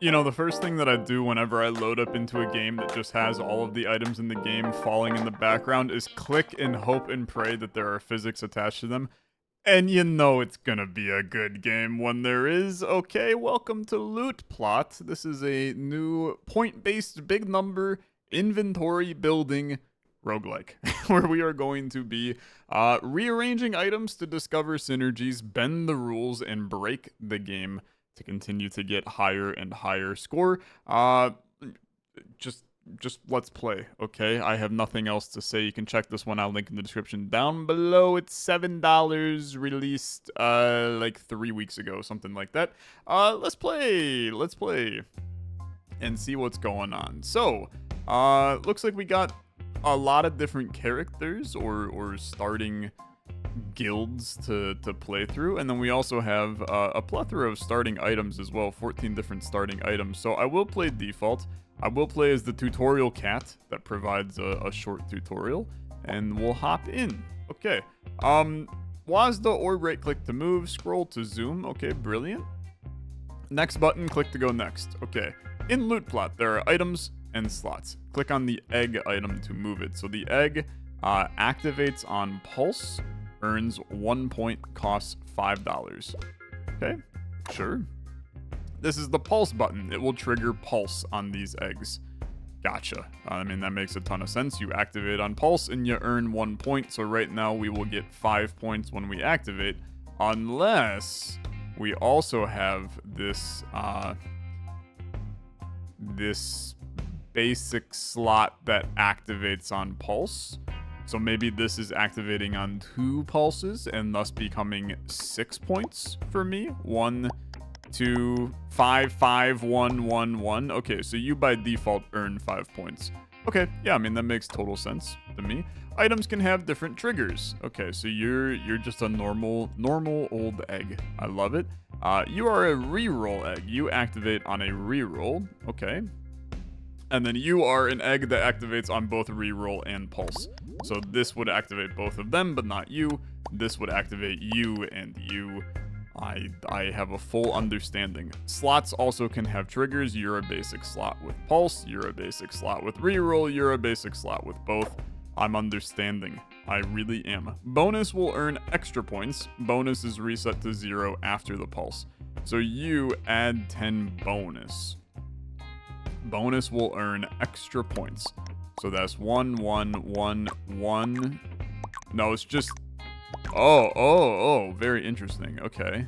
You know, the first thing that I do whenever I load up into a game that just has all of the items in the game falling in the background is click and hope and pray that there are physics attached to them. And you know it's gonna be a good game when there is. Okay, welcome to LOOTPLOT. This is a new point-based big number inventory building roguelike, where we are going to be rearranging items to discover synergies, bend the rules, and break the game to continue to get higher and higher score. Just let's play, okay? I have nothing else to say. You can check this one out, link in the description down below. It's $7, released like 3 weeks ago, something like that. Let's play and see what's going on. So looks like we got a lot of different characters or starting guilds to play through, and then we also have a plethora of starting items as well, 14 different starting items. So I will play default. I will play as the tutorial cat that provides a short tutorial, and we'll hop in. Okay, WASD or right click to move, scroll to zoom. Okay, brilliant. Next button, click to go next. Okay, in LOOTPLOT there are items and slots. Click on the egg item to move it. So the egg activates on pulse, earns 1 point, costs $5. Okay, sure. This is the pulse button. It will trigger pulse on these eggs. Gotcha. I mean, that makes a ton of sense. You activate on pulse and you earn 1 point. So right now we will get 5 points when we activate, unless we also have this this basic slot that activates on pulse. So maybe this is activating on 2 pulses and thus becoming 6 points for me. 1, 2, 5, 5, 1, 1, 1. Okay, so you by default earn 5 points. Okay, yeah, I mean, that makes total sense to me. Items can have different triggers. Okay, so you're just a normal old egg. I love it. You are a reroll egg. You activate on a reroll. Okay. And then you are an egg that activates on both reroll and pulse. So this would activate both of them, but not you. This would activate you and you. I have a full understanding. Slots also can have triggers. You're a basic slot with pulse. You're a basic slot with reroll. You're a basic slot with both. I'm understanding. I really am. Bonus will earn extra points. Bonus is reset to 0 after the pulse. So you add 10 bonus. Bonus will earn extra points. So that's 1, 1, 1, 1. No, it's just... Oh, very interesting. Okay.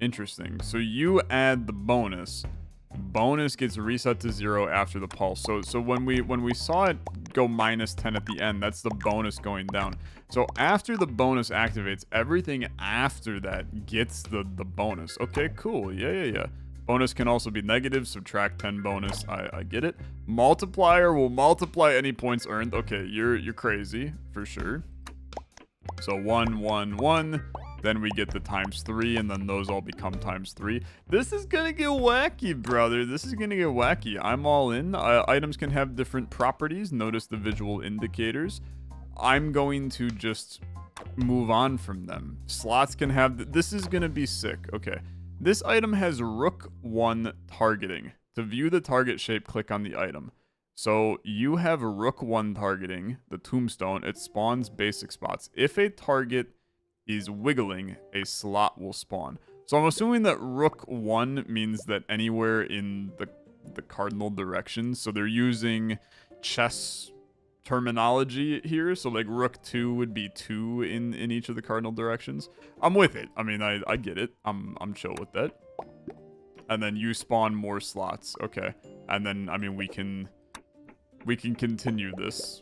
Interesting. So you add the bonus. Bonus gets reset to 0 after the pulse. So when we saw it go -10 at the end, that's the bonus going down. So after the bonus activates, everything after that gets the bonus. Okay, cool. Yeah. Bonus can also be negative, subtract 10 bonus. I get it. Multiplier will multiply any points earned. Okay, you're crazy, for sure. So 1, 1, 1. Then we get the ×3, and then those all become ×3. This is gonna get wacky, brother. This is gonna get wacky. I'm all in. Items can have different properties. Notice the visual indicators. I'm going to just move on from them. Slots can have... This is gonna be sick. Okay. This item has Rook 1 targeting. To view the target shape, click on the item. So you have Rook 1 targeting, the tombstone. It spawns basic spots. If a target is wiggling, a slot will spawn. So I'm assuming that Rook 1 means that anywhere in the cardinal directions. So they're using chess terminology here. So like Rook 2 would be 2 in each of the cardinal directions. I'm with it. I mean, I get it. I'm chill with that. And then you spawn more slots. Okay. And then, I mean, we can continue this.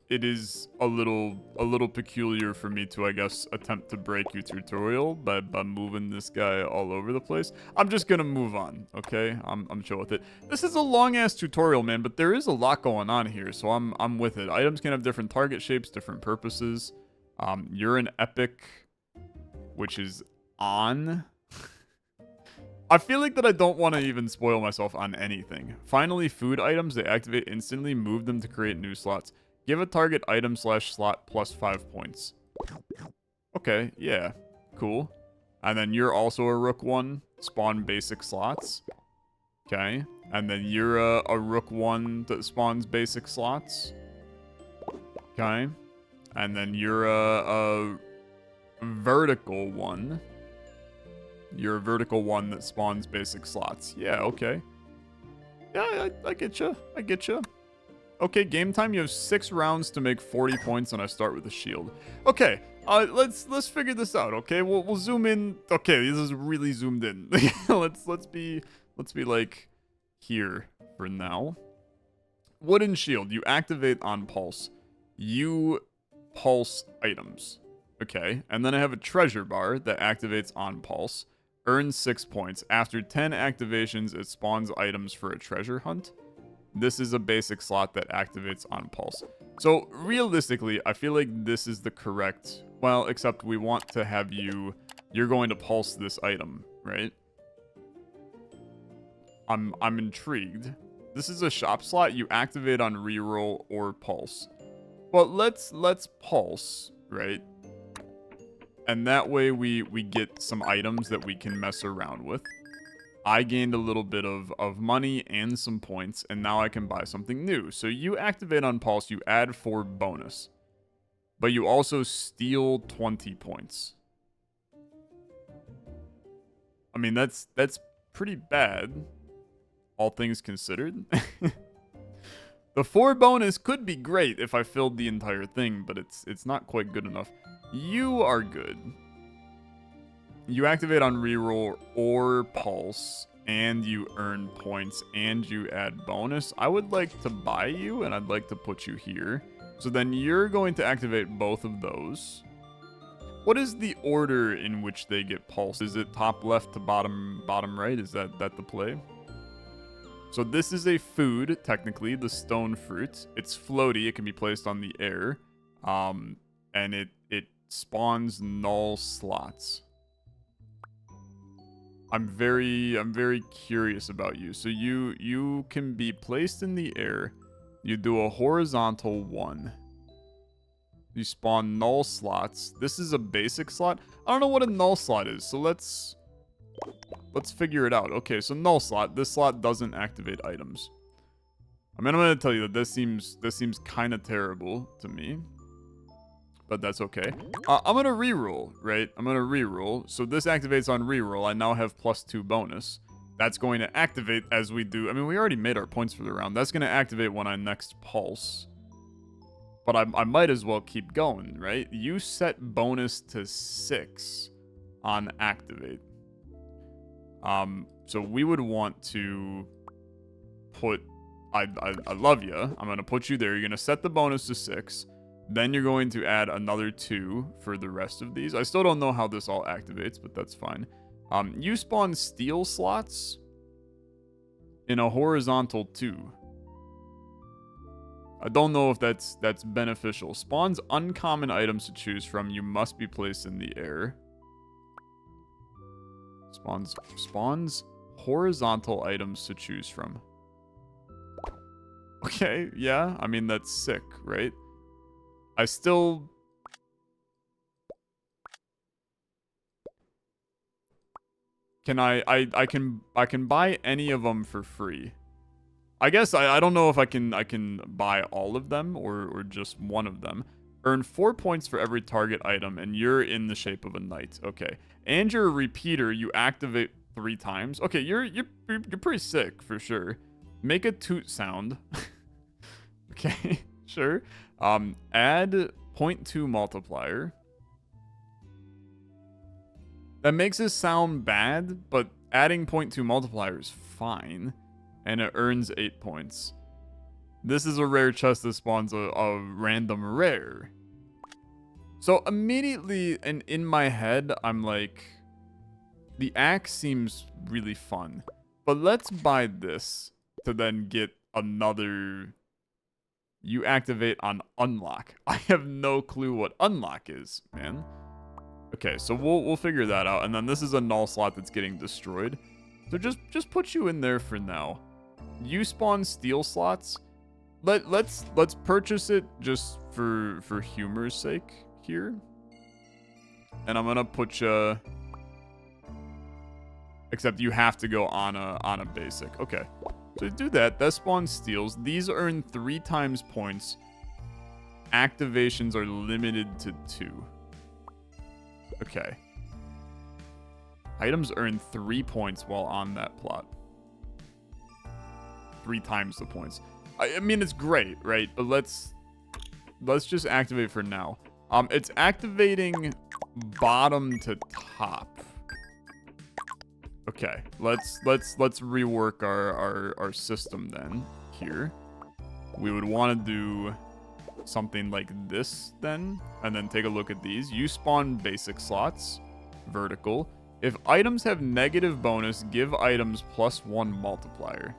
It is a little peculiar for me to, I guess, attempt to break your tutorial by moving this guy all over the place. I'm just gonna move on, okay? I'm chill with it. This is a long-ass tutorial, man, but there is a lot going on here, so I'm with it. Items can have different target shapes, different purposes. You're an epic, which is on. I feel like that I don't want to even spoil myself on anything. Finally, food items, they activate instantly. Move them to create new slots. Give a target item / slot plus 5 points. Okay, yeah. Cool. And then you're also a Rook 1. spawn basic slots. Okay. And then you're a rook 1 that spawns basic slots. Okay. And then you're a vertical 1. You're a vertical 1 that spawns basic slots. Yeah, okay. Yeah, I get you. I get you. Okay, game time. You have 6 rounds to make 40 points, and I start with a shield. Okay, let's figure this out. Okay, we'll zoom in. Okay, this is really zoomed in. let's be like here for now. Wooden shield. You activate on pulse. You pulse items. Okay, and then I have a treasure bar that activates on pulse. Earns 6 points. After 10 activations, it spawns items for a treasure hunt. This is a basic slot that activates on pulse. So realistically, I feel like this is the correct... Well, except we want to have you... You're going to pulse this item, right? I'm intrigued. This is a shop slot. You activate on reroll or pulse. Well, let's pulse, right? And that way we get some items that we can mess around with. I gained a little bit of money and some points, and now I can buy something new. So you activate on pulse, you add 4 bonus. But you also steal 20 points. I mean, that's pretty bad, all things considered. The 4 bonus could be great if I filled the entire thing, but it's not quite good enough. You are good. You activate on reroll or pulse, and you earn points, and you add bonus. I would like to buy you, and I'd like to put you here. So then you're going to activate both of those. What is the order in which they get pulse? Is it top left to bottom right? Is that the play? So this is a food, technically, the stone fruit. It's floaty. It can be placed on the air. And it spawns null slots. I'm very curious about you. So you can be placed in the air. You do a horizontal 1. You spawn null slots. This is a basic slot. I don't know what a null slot is, so let's figure it out. Okay, so null slot. This slot doesn't activate items. I mean, I'm gonna tell you that this seems kind of terrible to me. But that's okay. I'm gonna reroll, right? I'm gonna reroll. So this activates on reroll. I now have +2 bonus. That's going to activate as we do. I mean, we already made our points for the round. That's gonna activate when I next pulse. But I might as well keep going, right? You set bonus to 6 on activate. So we would want to put... I love you. I'm gonna put you there. You're gonna set the bonus to 6. Then you're going to add another 2 for the rest of these. I still don't know how this all activates, but that's fine. You spawn steel slots in a horizontal 2. I don't know if that's beneficial. Spawns uncommon items to choose from. You must be placed in the air. Spawns horizontal items to choose from. Okay, yeah. I mean, that's sick, right? I still... Can I can buy any of them for free. I guess I don't know if I can buy all of them or just one of them. Earn 4 points for every target item, and you're in the shape of a knight. Okay. And you're a repeater. You activate 3 times. Okay, you're pretty sick for sure. Make a toot sound. Okay, sure. Add 0.2 multiplier. That makes it sound bad, but adding 0.2 multiplier is fine. And it earns 8 points. This is a rare chest that spawns a random rare. So immediately in my head, I'm like, the axe seems really fun. But let's buy this to then get another... You activate on unlock. I have no clue what unlock is, man. Okay, so we'll figure that out. And then this is a null slot that's getting destroyed. So just put you in there for now. You spawn steel slots. Let's purchase it just for humor's sake here. And I'm gonna put you Except you have to go on a basic. Okay. So do that. That spawns steals. These earn 3 times points. Activations are limited to 2. Okay. Items earn 3 points while on that plot. 3 times the points. I mean, it's great, right? But let's just activate for now. It's activating bottom to top. Okay, let's rework our system then here. We would want to do something like this then, and then take a look at these. You spawn basic slots, vertical. If items have negative bonus, give items +1 multiplier.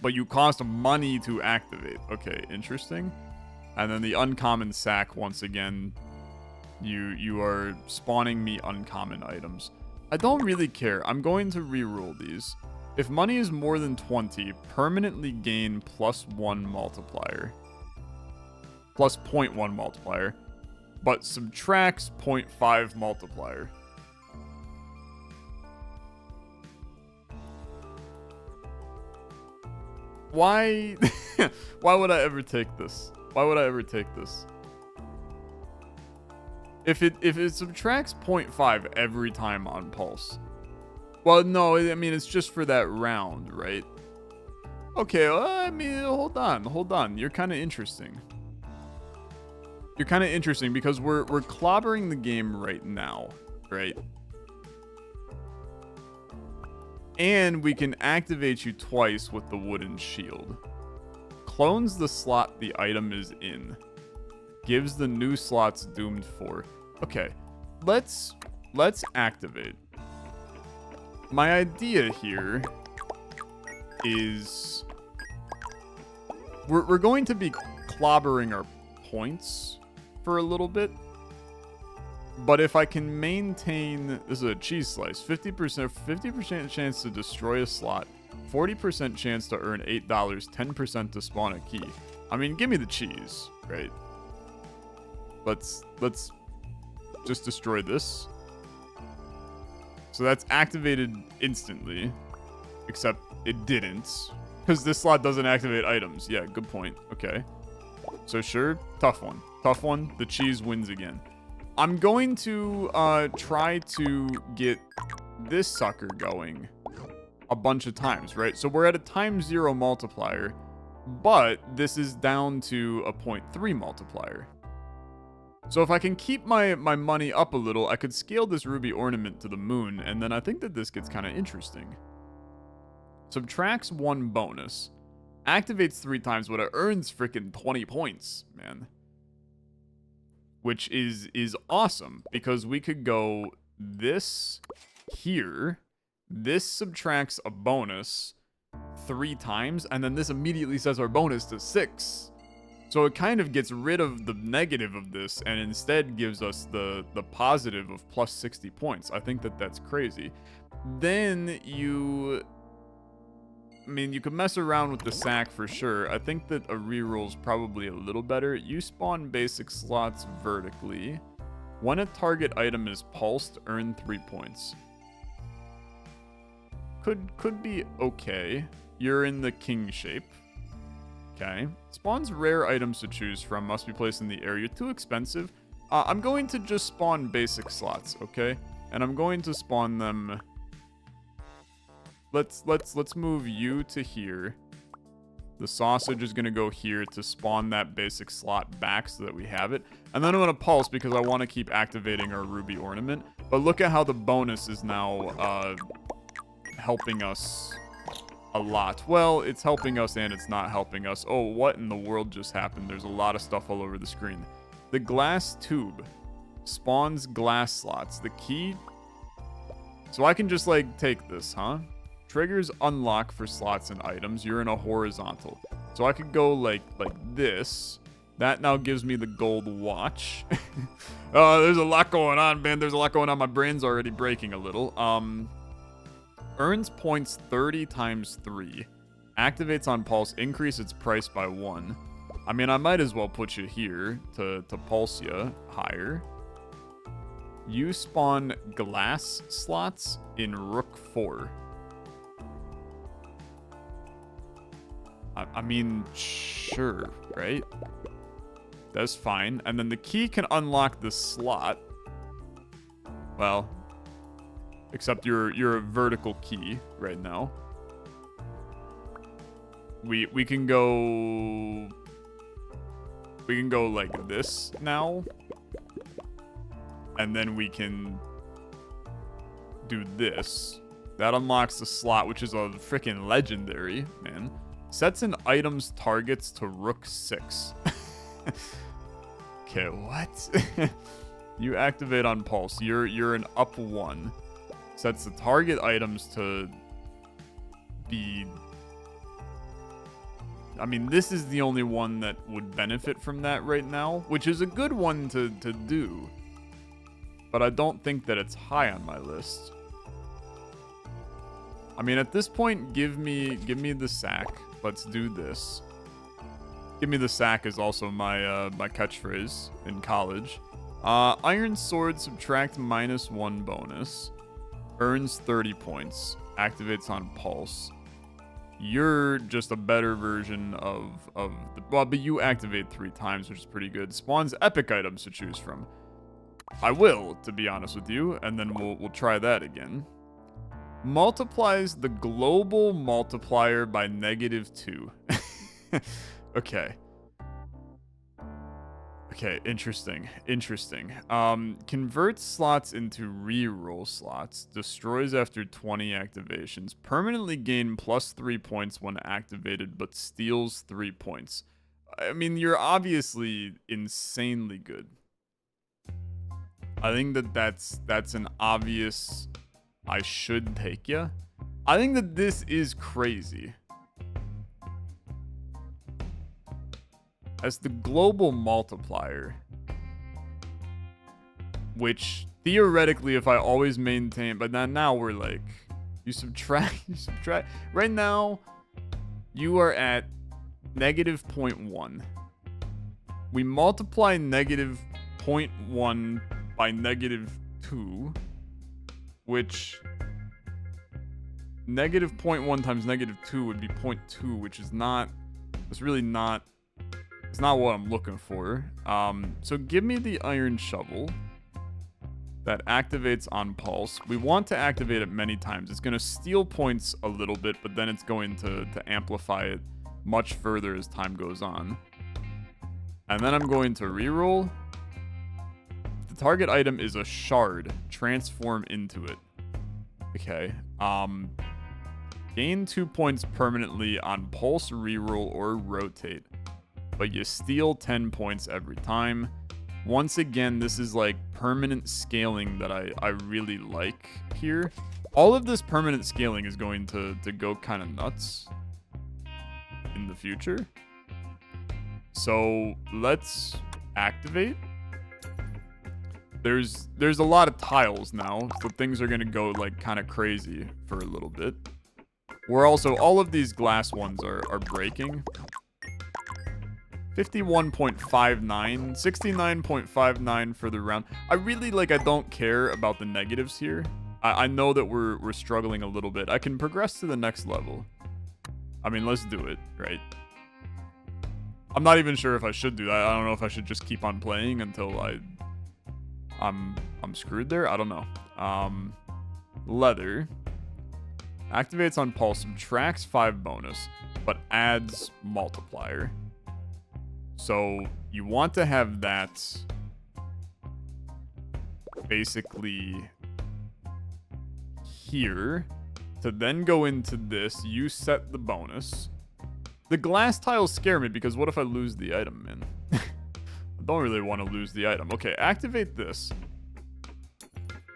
But you cost money to activate. Okay, interesting. And then the uncommon sack, once again, you are spawning me uncommon items. I don't really care. I'm going to reroll these. If money is more than 20, permanently gain +1 multiplier. Plus 0.1 multiplier. But subtracts 0.5 multiplier. Why? Why would I ever take this? Why would I ever take this? If it subtracts 0.5 every time on pulse. Well, no, I mean, it's just for that round, right? Okay, well, I mean, hold on. You're kind of interesting. You're kind of interesting because we're clobbering the game right now, right? And we can activate you twice with the wooden shield. Clones the slot the item is in. Gives the new slots doomed for. Okay, let's activate. My idea here is we're going to be clobbering our points for a little bit. But if I can maintain, this is a cheese slice, 50% chance to destroy a slot, 40% chance to earn $8, 10% to spawn a key. I mean, give me the cheese, right? Let's just destroy this. So that's activated instantly, except it didn't, because this slot doesn't activate items. Yeah, good point. Okay. So sure, tough one. Tough one. The cheese wins again. I'm going to try to get this sucker going a bunch of times, right? So we're at a ×0 multiplier, but this is down to a 0.3 multiplier. So if I can keep my money up a little, I could scale this ruby ornament to the moon, and then I think that this gets kind of interesting. Subtracts 1 bonus. Activates 3 times, but it earns freaking 20 points, man. Which is awesome, because we could go this here. This subtracts a bonus 3 times, and then this immediately sets our bonus to 6. So it kind of gets rid of the negative of this, and instead gives us the positive of plus 60 points. I think that that's crazy. Then you... I mean, you could mess around with the sack for sure. I think that a reroll's probably a little better. You spawn basic slots vertically. When a target item is pulsed, earn 3 points. Could be okay. You're in the king shape. Okay. Spawns rare items to choose from. Must be placed in the area. Too expensive. I'm going to just spawn basic slots, okay? And I'm going to spawn them... Let's move you to here. The sausage is going to go here to spawn that basic slot back so that we have it. And then I'm going to pulse because I want to keep activating our ruby ornament. But look at how the bonus is now helping us a lot. Well, it's helping us and it's not helping us. Oh, what in the world just happened? There's a lot of stuff all over the screen. The glass tube spawns glass slots. The key... So I can just, like, take this, huh? Triggers unlock for slots and items. You're in a horizontal. So I could go like this. That now gives me the gold watch. Oh, there's a lot going on, man. There's a lot going on. My brain's already breaking a little. Earns points 30 times 3. Activates on pulse. Increase its price by 1. I mean, I might as well put you here to pulse you higher. You spawn glass slots in Rook 4. I mean, sure, right? That's fine. And then the key can unlock the slot. Well, except you're a vertical key right now. We can go like this now. And then we can do this. That unlocks the slot, which is a freaking legendary, man. Sets an item's targets to Rook 6. Okay, what? You activate on pulse. You're an up 1. Sets the target items to be... I mean, this is the only one that would benefit from that right now, which is a good one to do. But I don't think that it's high on my list. I mean, at this point, give me the sack. Let's do this. Give me the sack is also my my catchphrase in college. Iron Sword, subtract -1 bonus. Earns 30 points. Activates on pulse. You're just a better version of the... Well, but you activate 3 times, which is pretty good. Spawns epic items to choose from. I will, to be honest with you, and then we'll try that again. Multiplies the global multiplier by -2. Okay. Okay, interesting. Converts slots into reroll slots. Destroys after 20 activations. Permanently gain +3 points when activated, but steals 3 points. I mean, you're obviously insanely good. I think that's an obvious... I should take ya. I think that this is crazy. As the global multiplier, which theoretically, if I always maintain, but now we're like, you subtract. Right now, you are at -0.1. We multiply -0.1 by -2. Which -0.1 times -2 would be 0.2, which is not... It's really not... It's not what I'm looking for. So give me the iron shovel. That activates on pulse. We want to activate it many times. It's going to steal points a little bit, but then it's going to amplify it much further as time goes on. And then I'm going to reroll. The target item is a shard. Transform into it. Okay. Gain 2 points permanently on pulse, reroll, or rotate. But you steal 10 points every time. Once again, this is like permanent scaling that I really like here. All of this permanent scaling is going to go kind of nuts in the future. So let's activate. There's a lot of tiles now, so things are going to go like kind of crazy for a little bit. We're also, all of these glass ones are breaking. 51.59, 69.59 for the round. I really, like, I don't care about the negatives here. I know that we're struggling a little bit. I can progress to the next level. I mean, let's do it, right? I'm not even sure if I should do that. I don't know if I should just keep on playing until I'm screwed there. I don't know. Leather. Activates on pulse, subtracts 5 bonus, but adds multiplier. So you want to have that basically here to then go into this. You set the bonus. The glass tiles scare me because what if I lose the item, man? I don't really want to lose the item. Okay, activate this.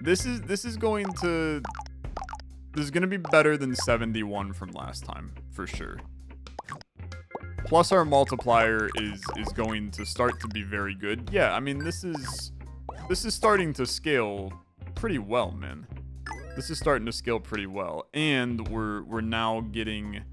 This is going to be better than 71 from last time for sure. Plus our multiplier is going to start to be very good. Yeah, I mean this is starting to scale pretty well, man. This is starting to scale pretty well, and we're now getting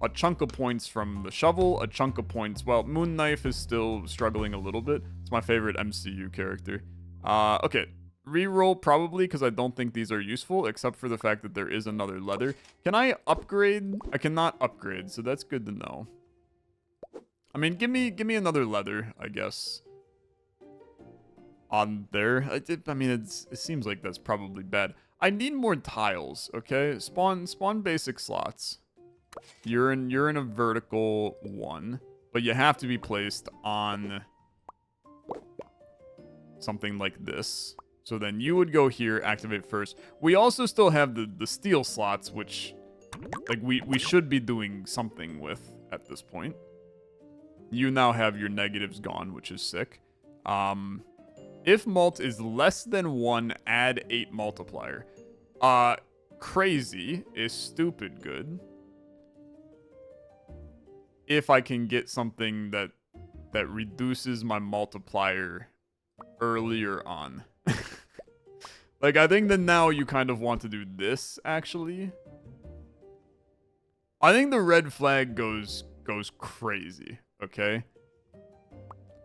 a chunk of points from the shovel, a chunk of points. Well, Moon Knife is still struggling a little bit. It's my favorite MCU character. Okay, Reroll probably because I don't think these are useful, except for the fact that there is another leather. Can I upgrade? I cannot upgrade, so that's good to know. I mean, give me another leather, I guess. On there. I mean, it seems like that's probably bad. I need more tiles, okay? Spawn basic slots. You're in a vertical one, but you have to be placed on something like this. So then you would go here, activate first. We also still have the steel slots, which like we should be doing something with at this point. You now have your negatives gone, which is sick. If mult is less than 1, add 8 multiplier. Crazy is stupid good. If I can get something that reduces my multiplier earlier on. Like, I think that now you kind of want to do this, actually. I think the red flag goes crazy, okay?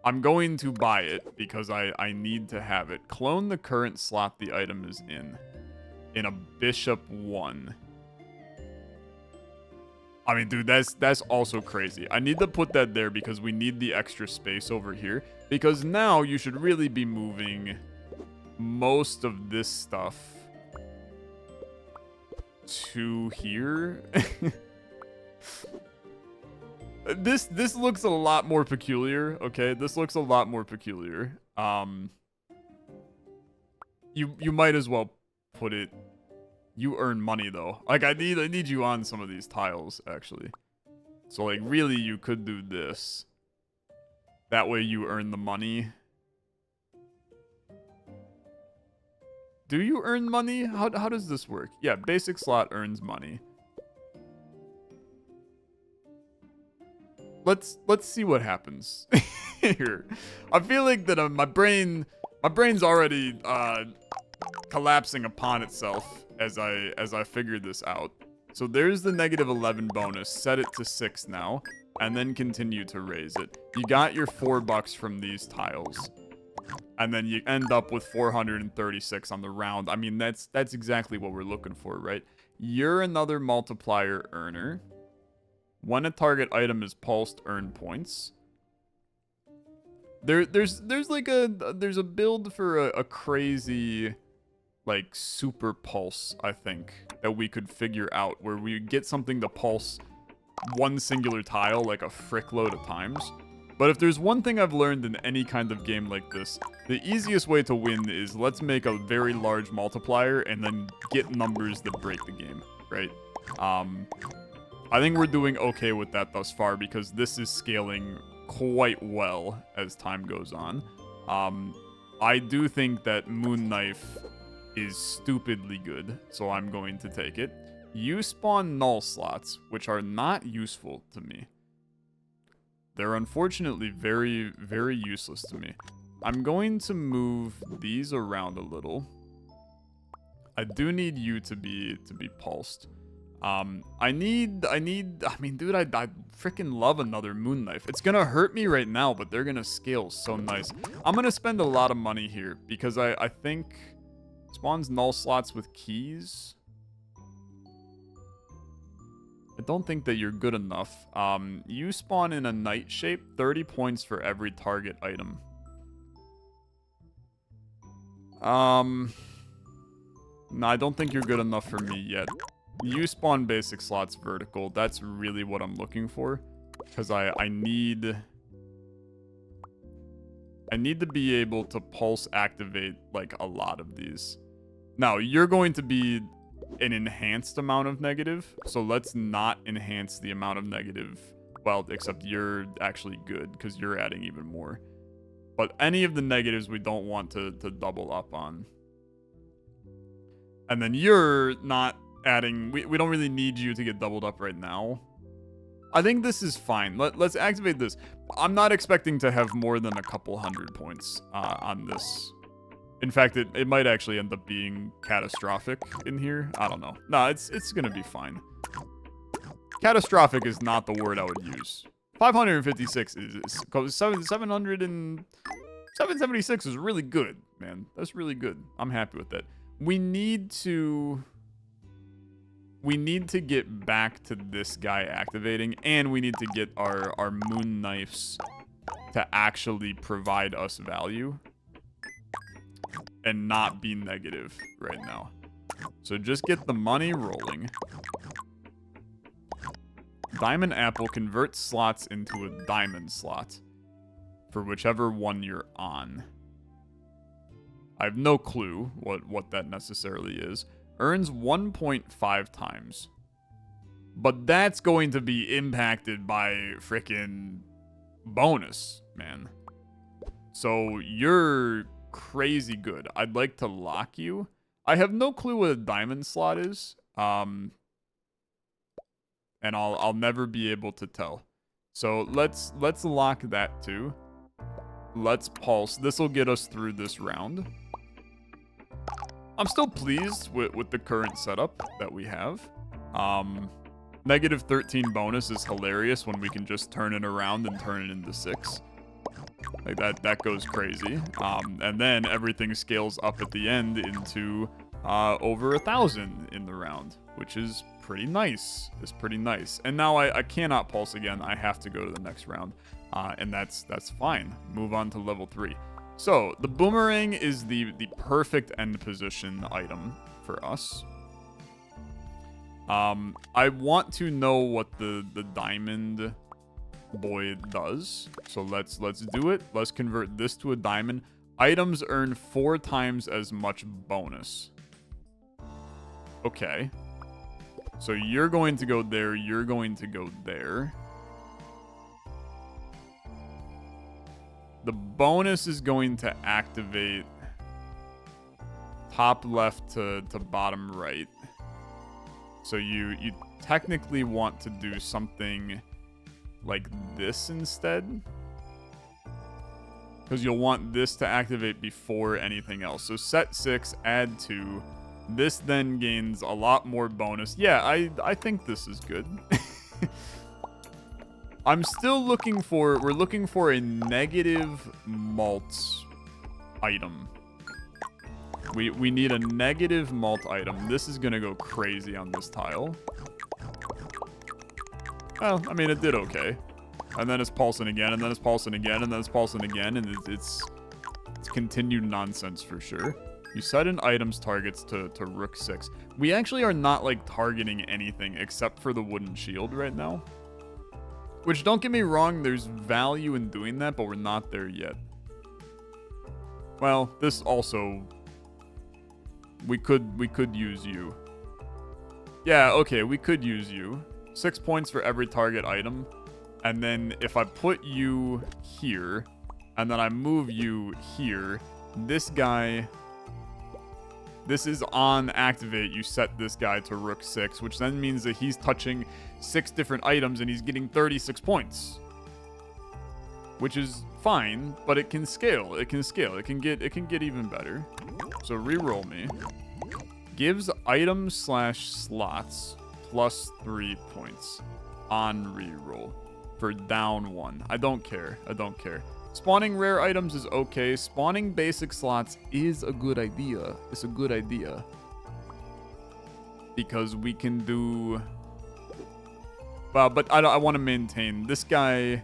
I'm going to buy it because I need to have it. Clone the current slot the item is in a bishop 1. I mean, dude, that's also crazy. I need to put that there because we need the extra space over here. Because now you should really be moving most of this stuff to here. This looks a lot more peculiar, okay? This looks a lot more peculiar. You might as well put it. You earn money though. Like I need you on some of these tiles actually. So like really you could do this. That way you earn the money. Do you earn money? How does this work? Yeah, basic slot earns money. Let's see what happens here. I feel like that my brain's already collapsing upon itself as I figured this out. So there's the -11 bonus. Set it to 6 now, and then continue to raise it. You got your $4 from these tiles, and then you end up with 436 on the round. I mean, that's exactly what we're looking for, right? You're another multiplier earner. When a target item is pulsed, earn points. There's a build for a crazy like super pulse, I think, that we could figure out where we get something to pulse one singular tile like a frick load of times. But if there's one thing I've learned in any kind of game like this, the easiest way to win is let's make a very large multiplier and then get numbers that break the game, right? I think we're doing okay with that thus far because this is scaling quite well as time goes on. I do think that Moon Knife is stupidly good, so I'm going to take it. You spawn null slots, which are not useful to me. They're unfortunately very, very useless to me. I'm going to move these around a little. I do need you to be pulsed. I mean, dude, I freaking love another Moon Knife. It's gonna hurt me right now, but they're gonna scale so nice. I'm gonna spend a lot of money here because I think spawns null slots with keys. I don't think that you're good enough. You spawn in a knight shape, 30 points for every target item. No, I don't think you're good enough for me yet. You spawn basic slots vertical. That's really what I'm looking for. Because I need to be able to pulse activate like a lot of these. Now, you're going to be an enhanced amount of negative. So let's not enhance the amount of negative. Well, except you're actually good because you're adding even more. But any of the negatives we don't want to double up on. And then you're not adding... We don't really need you to get doubled up right now. I think this is fine. Let's activate this. I'm not expecting to have more than a couple hundred points on this. In fact, it might actually end up being catastrophic in here. I don't know. No, it's gonna be fine. Catastrophic is not the word I would use. 556 is 776 is really good. man. That's really good. I'm happy with that. We need to get back to this guy activating, and we need to get our moon knives to actually provide us value and not be negative right now. So just get the money rolling. Diamond apple converts slots into a diamond slot for whichever one you're on. I have no clue what that necessarily is. Earns 1.5 times. But that's going to be impacted by frickin' bonus, man. So you're crazy good. I'd like to lock you. I have no clue what a diamond slot is. And I'll never be able to tell. So let's lock that too. Let's pulse. This will get us through this round. I'm still pleased with the current setup that we have. Negative 13 bonus is hilarious when we can just turn it around and turn it into 6. Like that goes crazy. And then everything scales up at the end into over 1,000 in the round, which is pretty nice. It's pretty nice. And now I cannot pulse again. I have to go to the next round. And that's fine. Move on to level 3. So, the boomerang is the perfect end position item for us. I want to know what the diamond boy does. So let's do it. Let's convert this to a diamond. Items earn 4 times as much bonus. Okay. So you're going to go there. You're going to go there. The bonus is going to activate top left to bottom right. So you technically want to do something like this instead. Because you'll want this to activate before anything else. So set 6, add 2. This then gains a lot more bonus. Yeah, I think this is good. I'm still looking for... We're looking for a negative malt item. We need a negative malt item. This is going to go crazy on this tile. Well, I mean, it did okay. And then it's pulsing again, and then it's pulsing again, and then it's pulsing again, and it's continued nonsense for sure. You set in items targets to Rook 6. We actually are not, like, targeting anything except for the wooden shield right now. Which, don't get me wrong, there's value in doing that, but we're not there yet. Well, this also... We could use you. Yeah, okay, we could use you. 6 points for every target item. And then if I put you here, and then I move you here, this guy... This is on activate. You set this guy to Rook 6, which then means that he's touching 6 different items and he's getting 36 points. Which is fine, but it can scale. It can scale. It can get even better. So reroll me. Gives items/slots plus 3 points on reroll for down 1. I don't care. I don't care. Spawning rare items is okay. Spawning basic slots is a good idea. It's a good idea. Because we can do... Well, but I want to maintain. This guy...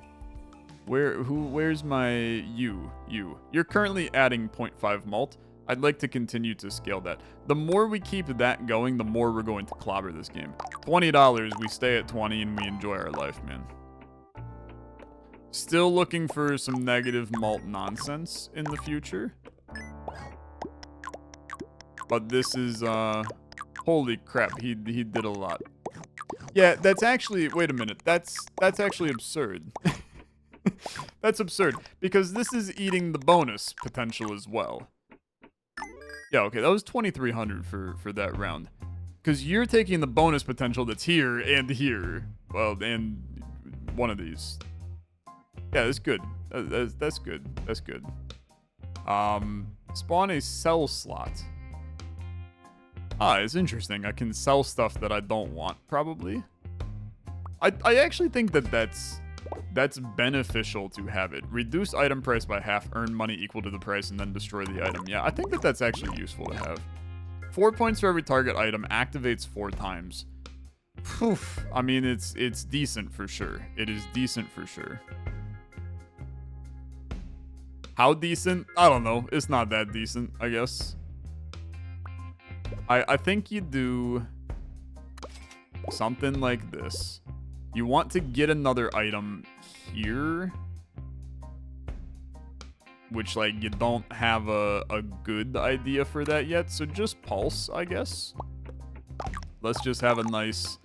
Where's my... You. You're currently adding 0.5 malt. I'd like to continue to scale that. The more we keep that going, the more we're going to clobber this game. $20, we stay at 20 and we enjoy our life, man. Still looking for some negative malt nonsense in the future. But this is, holy crap, he did a lot. Yeah, that's actually, wait a minute, that's actually absurd. That's absurd, because this is eating the bonus potential as well. Yeah, okay, that was 2,300 for that round. Because you're taking the bonus potential that's here and here. Well, and one of these. Yeah, that's good. That's good. That's good. Spawn a sell slot. Ah, it's interesting. I can sell stuff that I don't want, probably. I actually think that's That's beneficial to have it. Reduce item price by half, earn money equal to the price, and then destroy the item. Yeah, I think that that's actually useful to have. 4 points for every target item, activates 4 times. Poof. I mean, it's decent for sure. It is decent for sure. How decent? I don't know. It's not that decent, I guess. I think you do something like this. You want to get another item here, which, like, you don't have a good idea for that yet, so just pulse, I guess. Let's just have a nice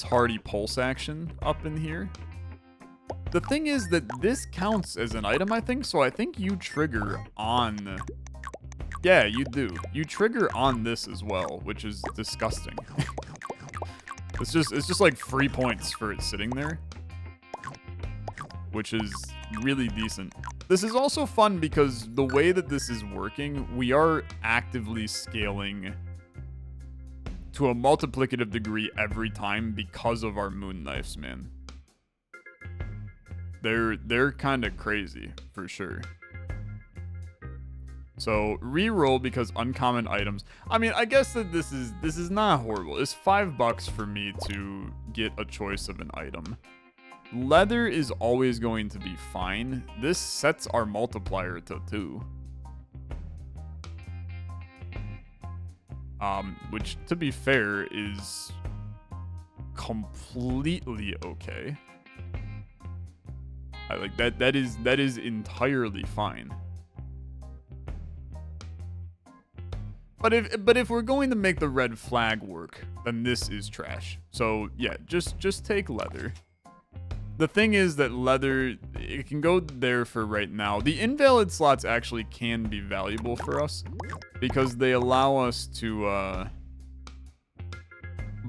hearty pulse action up in here. The thing is that this counts as an item, I think, so I think you trigger on... Yeah, you do. You trigger on this as well, which is disgusting. It's just like free points for it sitting there, which is really decent. This is also fun because the way that this is working, we are actively scaling to a multiplicative degree every time because of our moon knives, man. They're kind of crazy for sure. So reroll because uncommon items. I mean, I guess that this is not horrible. It's $5 for me to get a choice of an item. Leather is always going to be fine. This sets our multiplier to 2. Which, to be fair, is completely okay. I like that. That is entirely fine. But if we're going to make the red flag work, then this is trash. So yeah, just take leather. The thing is that leather, it can go there for right now. The invalid slots actually can be valuable for us because they allow us to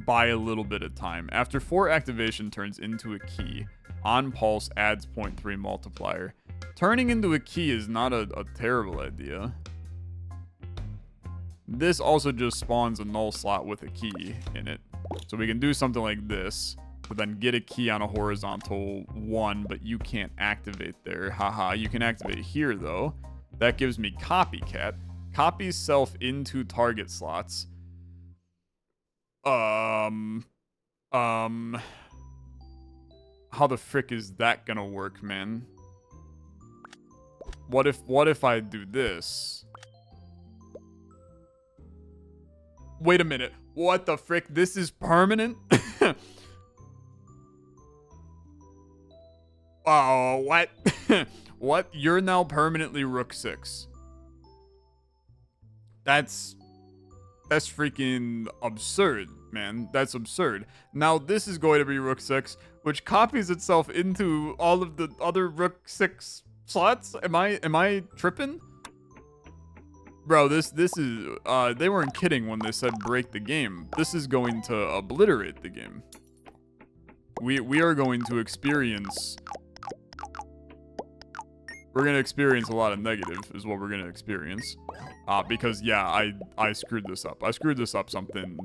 buy a little bit of time. After 4 activation turns into a key. On pulse adds 0.3 multiplier. Turning into a key is not a terrible idea. This also just spawns a null slot with a key in it. So we can do something like this, but then get a key on a horizontal 1, but you can't activate there. Haha, you can activate here though. That gives me copycat. Copies self into target slots. How the frick is that gonna work, man? What if I do this? Wait a minute. What the frick? This is permanent? Oh, what? What? You're now permanently Rook 6. That's freaking absurd, man. That's absurd. Now this is going to be Rook 6, which copies itself into all of the other Rook 6 slots. Am I tripping? Bro, this is, they weren't kidding when they said break the game. This is going to obliterate the game. We are going to experience... We're going to experience a lot of negative is what we're going to experience. Because, yeah, I screwed this up. I screwed this up something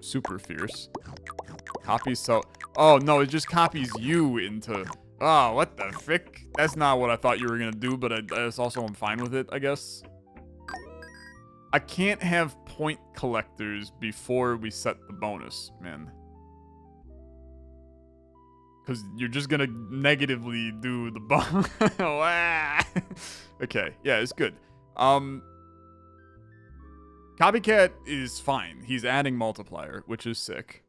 super fierce. Copies so... Oh, no, it just copies you into... Oh, what the frick? That's not what I thought you were going to do, but it's also I'm fine with it, I guess. I can't have point collectors before we set the bonus, man. Because you're just going to negatively do the bonus. Okay, yeah, it's good. Copycat is fine. He's adding multiplier, which is sick.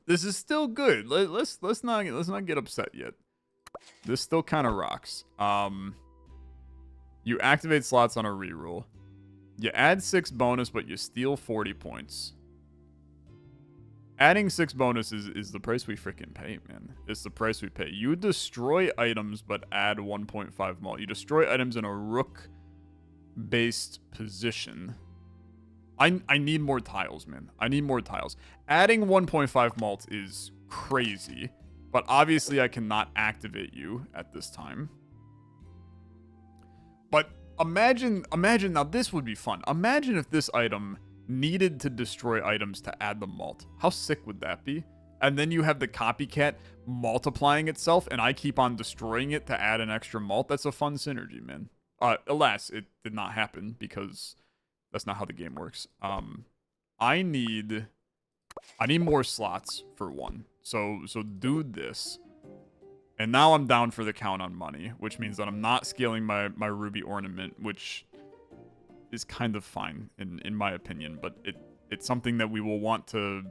This is still good. Let's not get upset yet. This still kind of rocks. You activate slots on a reroll. You add 6 bonus, but you steal 40 points. Adding 6 bonus is the price we freaking pay, man. It's the price we pay. You destroy items, but add 1.5 mult. You destroy items in a rook-based position. I need more tiles, man. I need more tiles. Adding 1.5 mult is crazy, but obviously I cannot activate you at this time. But imagine now this would be fun. Imagine if this item needed to destroy items to add the mult. How sick would that be? and then you have the copycat multiplying itself, and I keep on destroying it to add an extra malt. That's a fun synergy, man. Alas, it did not happen because that's not how the game works. I need more slots for one. So do this. And now I'm down for the count on money, which means that I'm not scaling my ruby ornament, which is kind of fine in my opinion, but it's something that we will want to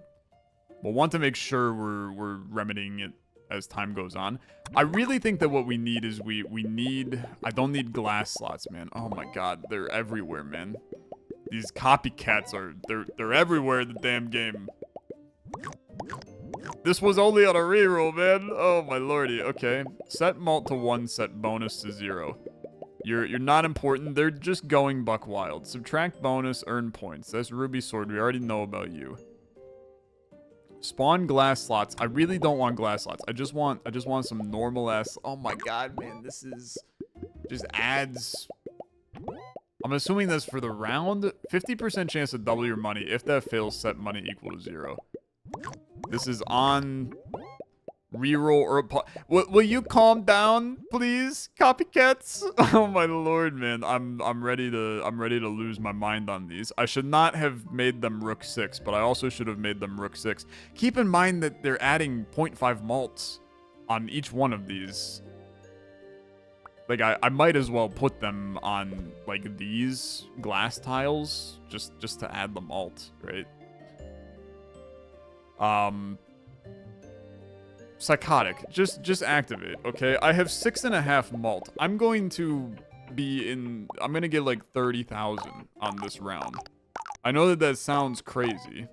make sure we're remedying it as time goes on. I really think that what we need is we need, I don't need glass slots, man. Oh my god, they're everywhere, man. These copycats they're everywhere in the damn game. This was only on a reroll, man. Oh my lordy. Okay. Set malt to 1, set bonus to 0. You're not important. They're just going buck wild. Subtract bonus, earn points. That's Ruby Sword. We already know about you. Spawn glass slots. I really don't want glass slots. I just want some normal ass. Oh my god, man. This is just adds. I'm assuming that's for the round. 50% chance to double your money. If that fails, set money equal to 0. This is on reroll or will you calm down, please, copycats? Oh my lord, man. I'm ready to lose my mind on these. I should not have made them rook 6, but I also should have made them rook 6. Keep in mind that they're adding 0.5 malts on each one of these. Like I might as well put them on like these glass tiles just to add the malt, right? Psychotic. Just activate, okay? I have 6.5 malt. I'm gonna get like 30,000 on this round. I know that sounds crazy,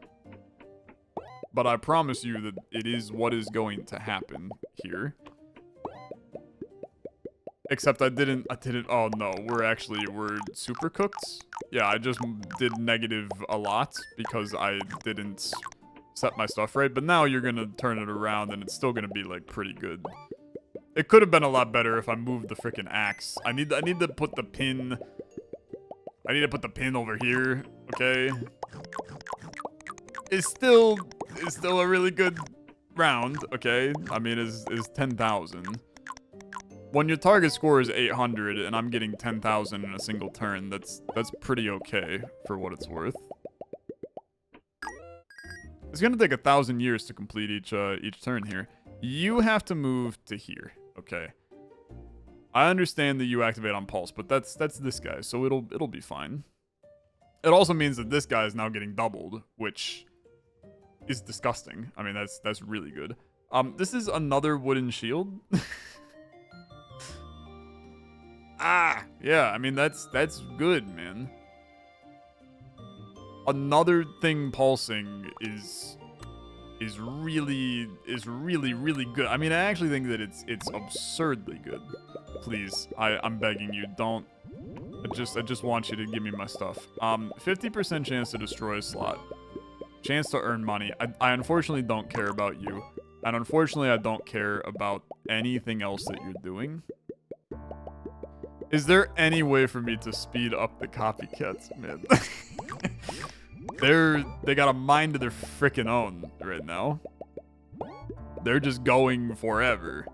but I promise you that it is what is going to happen here. Except I didn't, oh no, we're super cooked. Yeah, I just did negative a lot because I didn't set my stuff right, but now you're gonna turn it around and it's still gonna be like pretty good. It could have been a lot better if I moved the freaking axe. I need to put the pin. I need to put the pin over here, okay? It's still a really good round, okay? I mean, is 10,000. When your target score is 800 and I'm getting 10,000 in a single turn, that's pretty okay for what it's worth. It's gonna take 1,000 years to complete each turn here. You have to move to here, okay? I understand that you activate on pulse, but that's this guy, so it'll be fine. It also means that this guy is now getting doubled, which is disgusting. I mean, that's really good. This is another wooden shield. Ah, yeah. I mean, that's good, man. Another thing pulsing is really good. I mean, I actually think that it's absurdly good. Please, I'm begging you, don't. I just want you to give me my stuff. 50% chance to destroy a slot. Chance to earn money. I unfortunately don't care about you. And unfortunately, I don't care about anything else that you're doing. Is there any way for me to speed up the copycats, man? They got a mind of their freaking own right now. They're just going forever.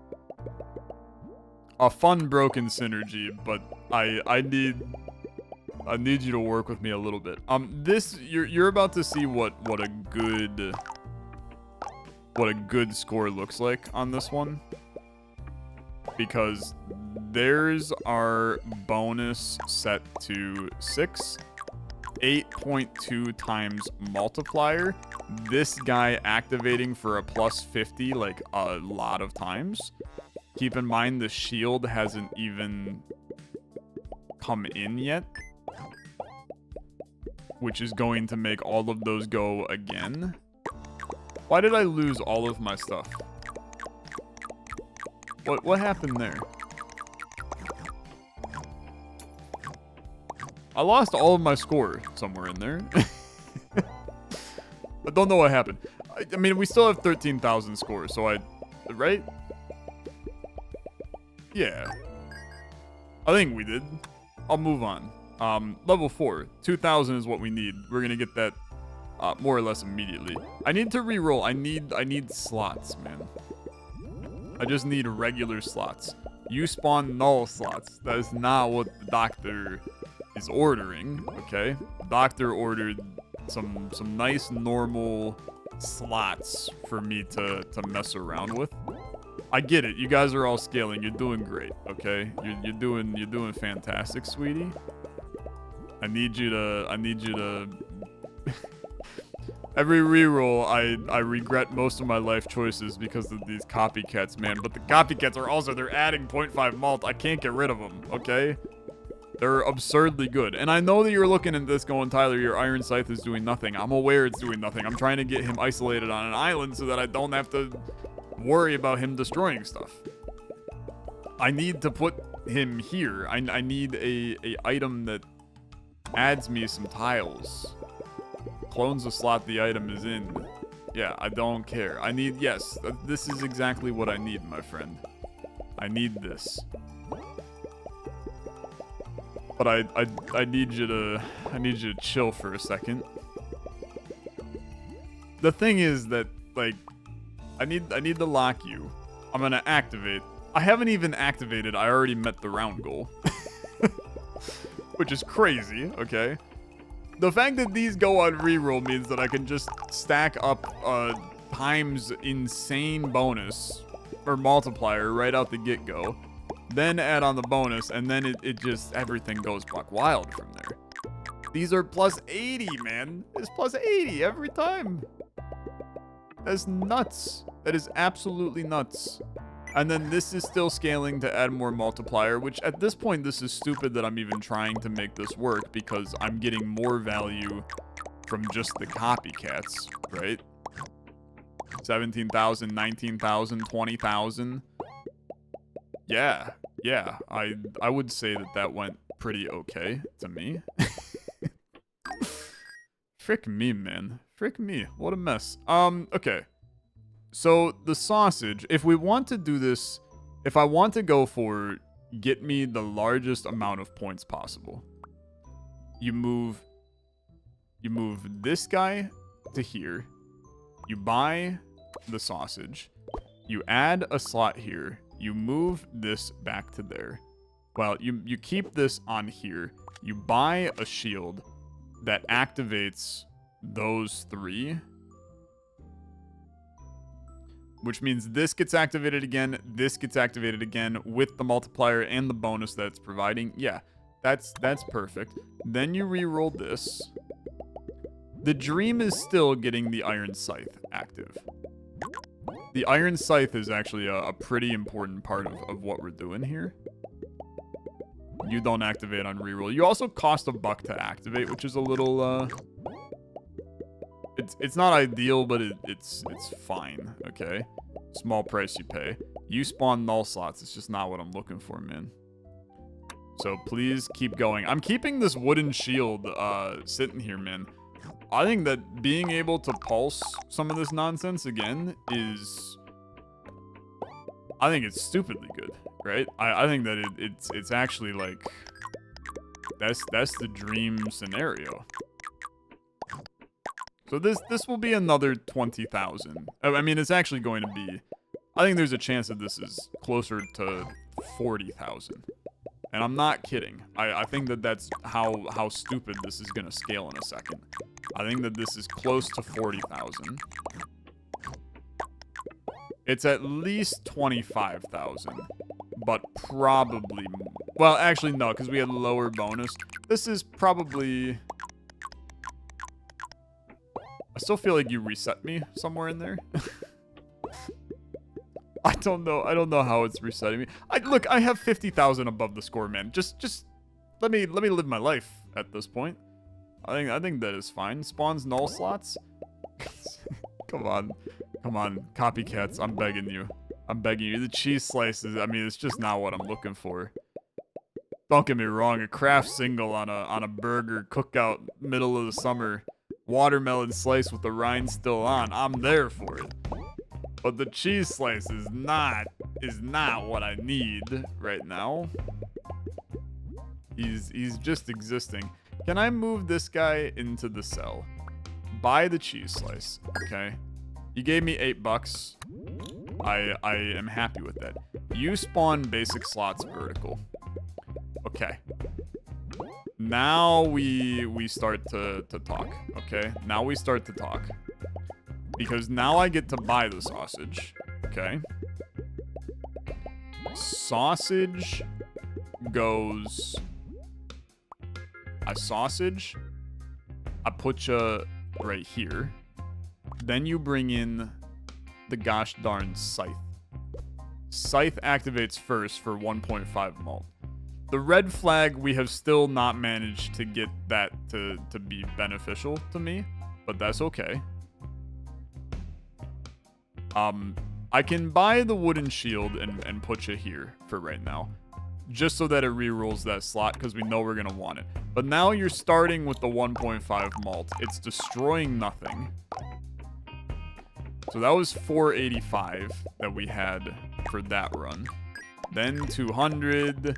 A fun broken synergy, but I need you to work with me a little bit. You're about to see what a good score looks like on this one. Because there's our bonus set to 6. 8.2 times multiplier. This guy activating for a plus 50 like a lot of times. Keep in mind the shield hasn't even come in yet, which is going to make all of those go again. Why did I lose all of my stuff? What happened there? I lost all of my score somewhere in there. I don't know what happened. I mean, we still have 13,000 scores, so right? Yeah. I think we did. I'll move on. Level 4. 2,000 is what we need. We're gonna get that more or less immediately. I need to reroll. I need slots, man. I just need regular slots. You spawn null slots. That is not what the doctor is ordering, okay? The doctor ordered some nice normal slots for me to mess around with. I get it. You guys are all scaling. You're doing great, okay? You're doing fantastic, sweetie. I need you to Every reroll, I regret most of my life choices because of these copycats, man. But the copycats are also, they're adding 0.5 malt. I can't get rid of them, okay? They're absurdly good. And I know that you're looking at this going, Tyler, your Iron Scythe is doing nothing. I'm aware it's doing nothing. I'm trying to get him isolated on an island so that I don't have to worry about him destroying stuff. I need to put him here. I need a item that adds me some tiles. Clones the slot the item is in. Yeah, I don't care. I need, yes, this is exactly what I need, my friend. I need this. But I need you to chill for a second. The thing is that, like, I need to lock you. I'm gonna activate. I haven't even activated. I already met the round goal. Which is crazy, okay? The fact that these go on reroll means that I can just stack up times insane bonus or multiplier right out the get-go, then add on the bonus, and then it just, everything goes buck wild from there. These are plus 80, man. It's plus 80 every time. That's nuts. That is absolutely nuts. And then this is still scaling to add more multiplier, which at this point, this is stupid that I'm even trying to make this work because I'm getting more value from just the copycats, right? 17,000, 19,000, 20,000. Yeah, I would say that went pretty okay to me. Frick me, man. Frick me. What a mess. Okay. So, the sausage, if we want to do this, if I want to go for get me the largest amount of points possible, you move this guy to here, you buy the sausage, you add a slot here, you move this back to there. Well, you keep this on here, you buy a shield that activates those three, which means this gets activated again, this gets activated again with the multiplier and the bonus that it's providing. Yeah, that's perfect. Then you re-roll this. The dream is still getting the Iron Scythe active. The Iron Scythe is actually a pretty important part of what we're doing here. You don't activate on reroll. You also cost $1 to activate, which is a little, It's not ideal, but it's fine, okay? Small price you pay. You spawn null slots. It's just not what I'm looking for, man. So please keep going. I'm keeping this wooden shield sitting here, man. I think that being able to pulse some of this nonsense again is... I think it's stupidly good, right? I think that it's actually like... That's the dream scenario. So this will be another 20,000. I mean, it's actually going to be... I think there's a chance that this is closer to 40,000. And I'm not kidding. I think that that's how stupid this is going to scale in a second. I think that this is close to 40,000. It's at least 25,000. But probably... Well, actually, no, because we had lower bonus. This is probably... I still feel like you reset me somewhere in there. I don't know how it's resetting me. Look, I have 50,000 above the score, man. Just let me live my life at this point. I think that is fine. Spawns null slots. Come on, copycats. I'm begging you. The cheese slices. I mean, it's just not what I'm looking for. Don't get me wrong. A craft single on a burger cookout middle of the summer. Watermelon slice with the rind still on. I'm there for it. But the cheese slice is not what I need right now. He's just existing. Can I move this guy into the cell? buy the cheese slice, okay? You gave me $8. I am happy with that. You spawn basic slots vertical. Okay. Now we start to talk, okay? Now we start to talk. Because now I get to buy the sausage, okay? Sausage goes... A sausage. I put you right here. Then you bring in the gosh darn scythe. Scythe activates first for 1.5 malt. The red flag, we have still not managed to get that to be beneficial to me, but that's okay. I can buy the wooden shield and put you here for right now. Just so that it rerolls that slot, because we know we're going to want it. But now you're starting with the 1.5 malt. It's destroying nothing. So that was 485 that we had for that run. Then 200.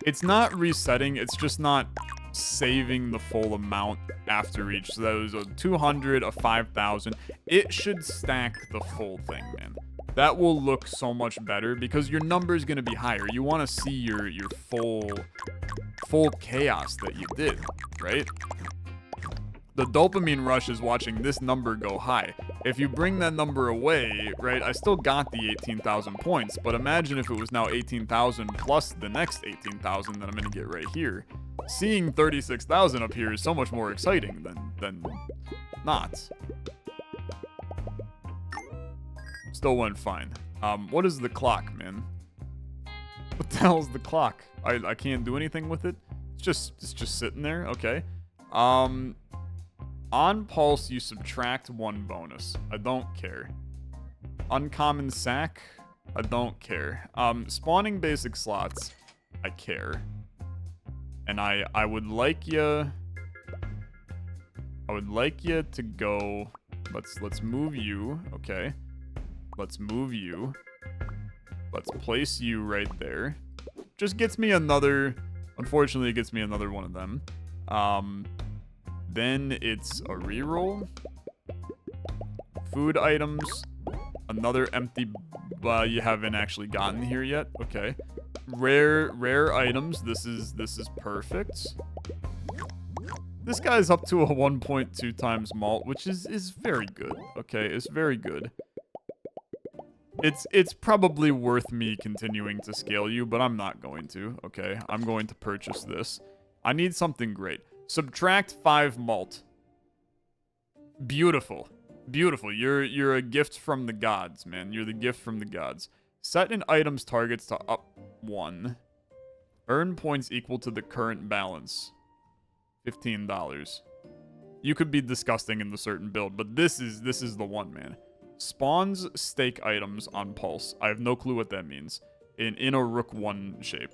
It's not resetting. It's just not saving the full amount after each. So that was a 200, a 5,000. It should stack the full thing, man. That will look so much better because your number is going to be higher. You want to see your full chaos that you did, right? The dopamine rush is watching this number go high. If you bring that number away, right, I still got the 18,000 points, but imagine if it was now 18,000 plus the next 18,000 that I'm going to get right here. Seeing 36,000 up here is so much more exciting than not. Still went fine. What is the clock, man? What the hell's the clock? I can't do anything with it. It's just sitting there. Okay. On pulse, you subtract 1 bonus. I don't care. Uncommon sack. I don't care. Spawning basic slots. I care. And I would like you. I would like you to go. Let's move you. Okay. Let's move you. Let's place you right there. Just gets me another... Unfortunately, it gets me another one of them. Then it's a reroll. Food items. Another empty... you haven't actually gotten here yet. Okay. Rare items. This is perfect. This guy's up to a 1.2 times malt, which is very good. Okay, it's very good. It's probably worth me continuing to scale you, but I'm not going to, okay? I'm going to purchase this. I need something great. Subtract 5 malt. Beautiful. Beautiful. You're a gift from the gods, man. You're the gift from the gods. Set an item's targets to up 1. Earn points equal to the current balance. $15. You could be disgusting in the certain build, but this is the one, man. Spawns stake items on pulse. I have no clue what that means. In a Rook 1 shape.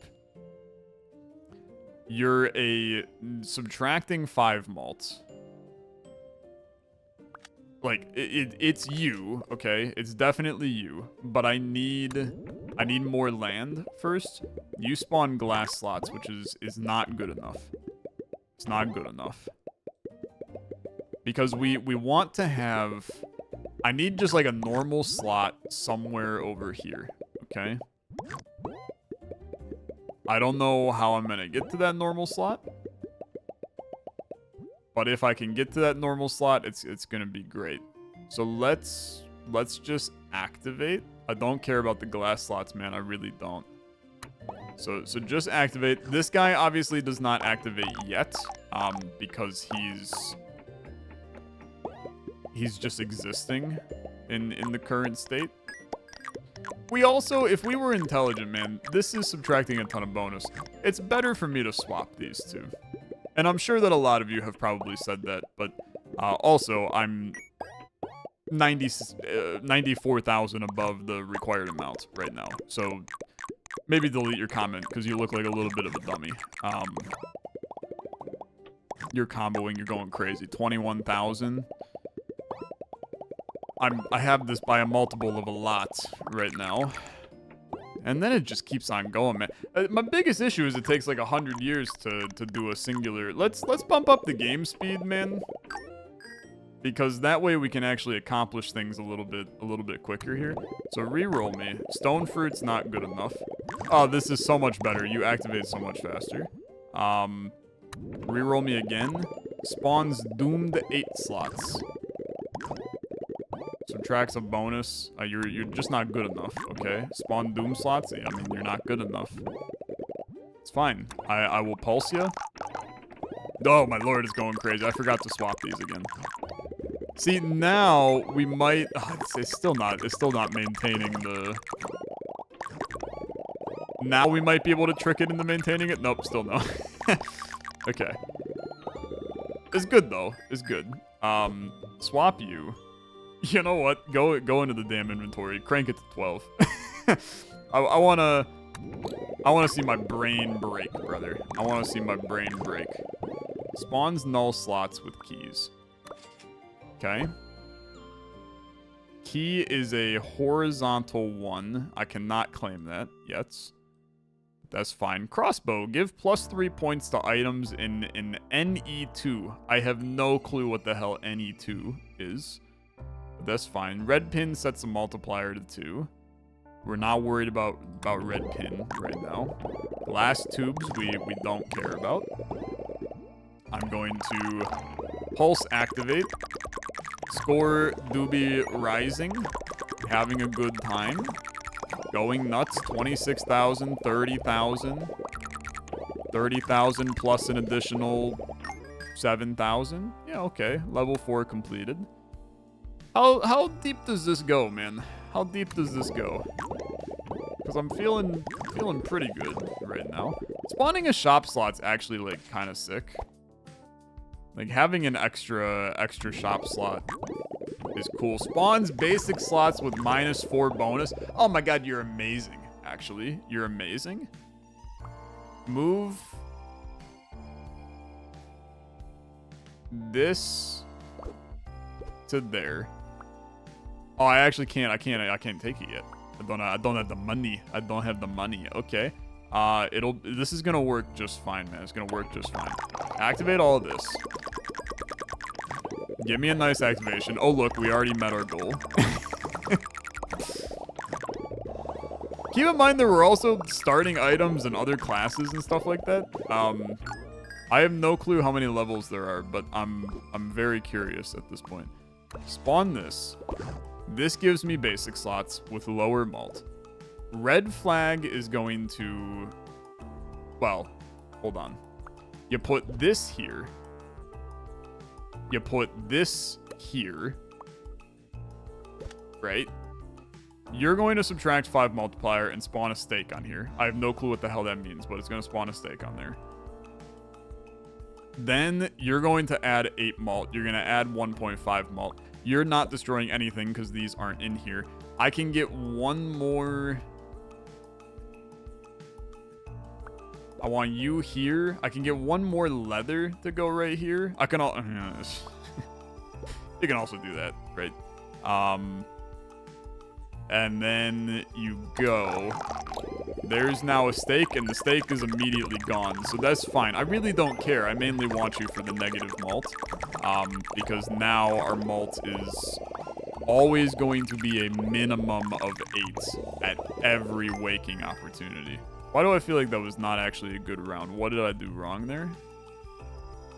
You're subtracting 5 malt. Like, it's you, okay? It's definitely you. But I need more land first. You spawn glass slots, which is not good enough. It's not good enough. Because we want to have... I need just like a normal slot somewhere over here, okay? I don't know how I'm gonna get to that normal slot. But if I can get to that normal slot, it's gonna be great. So let's just activate. I don't care about the glass slots, man. I really don't. So just activate. This guy obviously does not activate yet, because he's just existing in the current state. We also, if we were intelligent, man, this is subtracting a ton of bonus. It's better for me to swap these two. And I'm sure that a lot of you have probably said that, but also I'm 94,000 above the required amount right now. So maybe delete your comment because you look like a little bit of a dummy. You're comboing, you're going crazy. 21,000. I have this by a multiple of a lot right now. And then it just keeps on going, man. My biggest issue is it takes like 100 years to do a singular. Let's bump up the game speed, man. Because that way we can actually accomplish things a little bit quicker here. So re-roll me. Stone fruit's not good enough. Oh, this is so much better. You activate so much faster. Re-roll me again. Spawns doomed 8 slots. Subtracts a bonus. You're just not good enough, okay? Spawn doom slots? I mean, you're not good enough. It's fine. I will pulse you. Oh, my lord, it's going crazy. I forgot to swap these again. See, now we might... it's still not maintaining the... Now we might be able to trick it into maintaining it. Nope, still no. Okay. It's good, though. It's good. Swap you. You know what? Go into the damn inventory. Crank it to 12. I wanna see my brain break, brother. I wanna see my brain break. Spawns null slots with keys. Okay. Key is a horizontal one. I cannot claim that yet. That's fine. Crossbow. Give +3 points to items in NE2. I have no clue what the hell NE2 is. But that's fine. Red pin sets a multiplier to 2. We're not worried about red pin right now. Glass tubes we don't care about. I'm going to pulse activate. Score Doobie Rising. Having a good time. Going nuts. 26,000, 30,000. 30,000 plus an additional 7,000. Yeah, okay. Level 4 completed. How deep does this go, man? How deep does this go? Because I'm feeling pretty good right now. Spawning a shop slot's actually like kind of sick. Like having an extra shop slot is cool. Spawns basic slots with -4 bonus. Oh my god, you're amazing. Actually, you're amazing. Move this to there. Oh, I actually can't. I can't take it yet. I don't have the money. I don't have the money. Okay. This is gonna work just fine, man. It's gonna work just fine. Activate all of this. Give me a nice activation. Oh, look, we already met our goal. Keep in mind that we're also starting items and other classes and stuff like that. I have no clue how many levels there are, but I'm very curious at this point. Spawn this. This gives me basic slots with lower mult. Red flag is going to... Well, hold on. You put this here. You put this here. Right? You're going to subtract 5 multiplier and spawn a stake on here. I have no clue what the hell that means, but it's going to spawn a stake on there. Then you're going to add 8 malt. You're going to add 1.5 malt. You're not destroying anything because these aren't in here. I can get one more... I want you here. I can get one more leather to go right here. I can all... You can also do that, right? And then you go. There's now a stake, and the stake is immediately gone. So that's fine. I really don't care. I mainly want you for the negative malt. Because now our malt is always going to be a minimum of 8 at every waking opportunity. Why do I feel like that was not actually a good round? What did I do wrong there?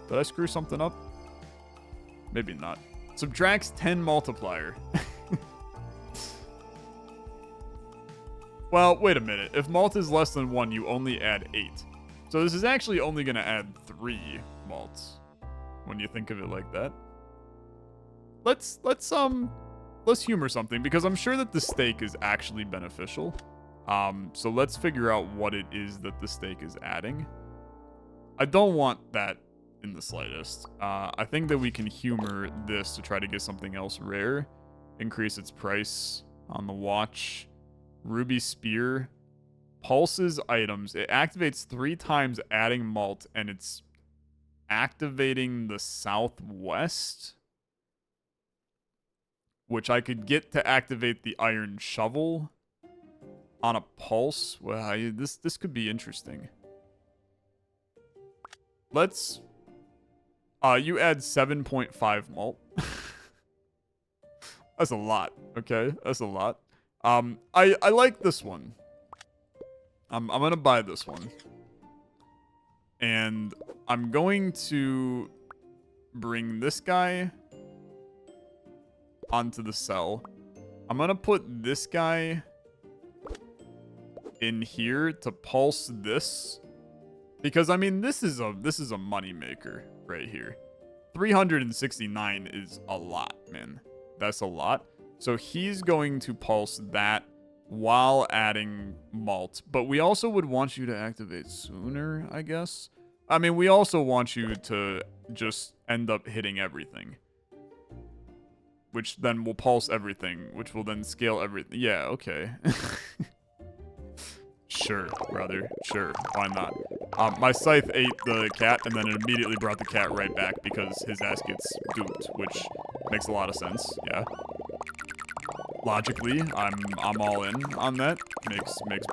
Did I screw something up? Maybe not. Subtracts 10 multiplier. Well, wait a minute. If malt is less than 1, you only add 8. So this is actually only going to add 3 malts when you think of it like that. Let's humor something because I'm sure that the stake is actually beneficial. So let's figure out what it is that the stake is adding. I don't want that in the slightest. I think that we can humor this to try to get something else rare. Increase its price on the watch. Ruby Spear. Pulses items. It activates 3 times adding malt, and it's activating the southwest. Which I could get to activate the iron shovel. on a pulse. Well, this could be interesting. Let's you add 7.5 malt. That's a lot. Okay, that's a lot. I like this one. I'm gonna buy this one, and I'm going to bring this guy onto the cell. I'm gonna put this guy in here to pulse this, because I mean this is a money maker right here. 369 is a lot, man. That's a lot. So he's going to pulse that while adding malt, but we also would want you to activate sooner, I guess. I mean, we also want you to just end up hitting everything, which then will pulse everything, which will then scale everything. Yeah, okay. Sure, brother. Sure, why not? My scythe ate the cat, and then it immediately brought the cat right back because his ass gets duped, which makes a lot of sense. Yeah. Logically, I'm all in on that. Makes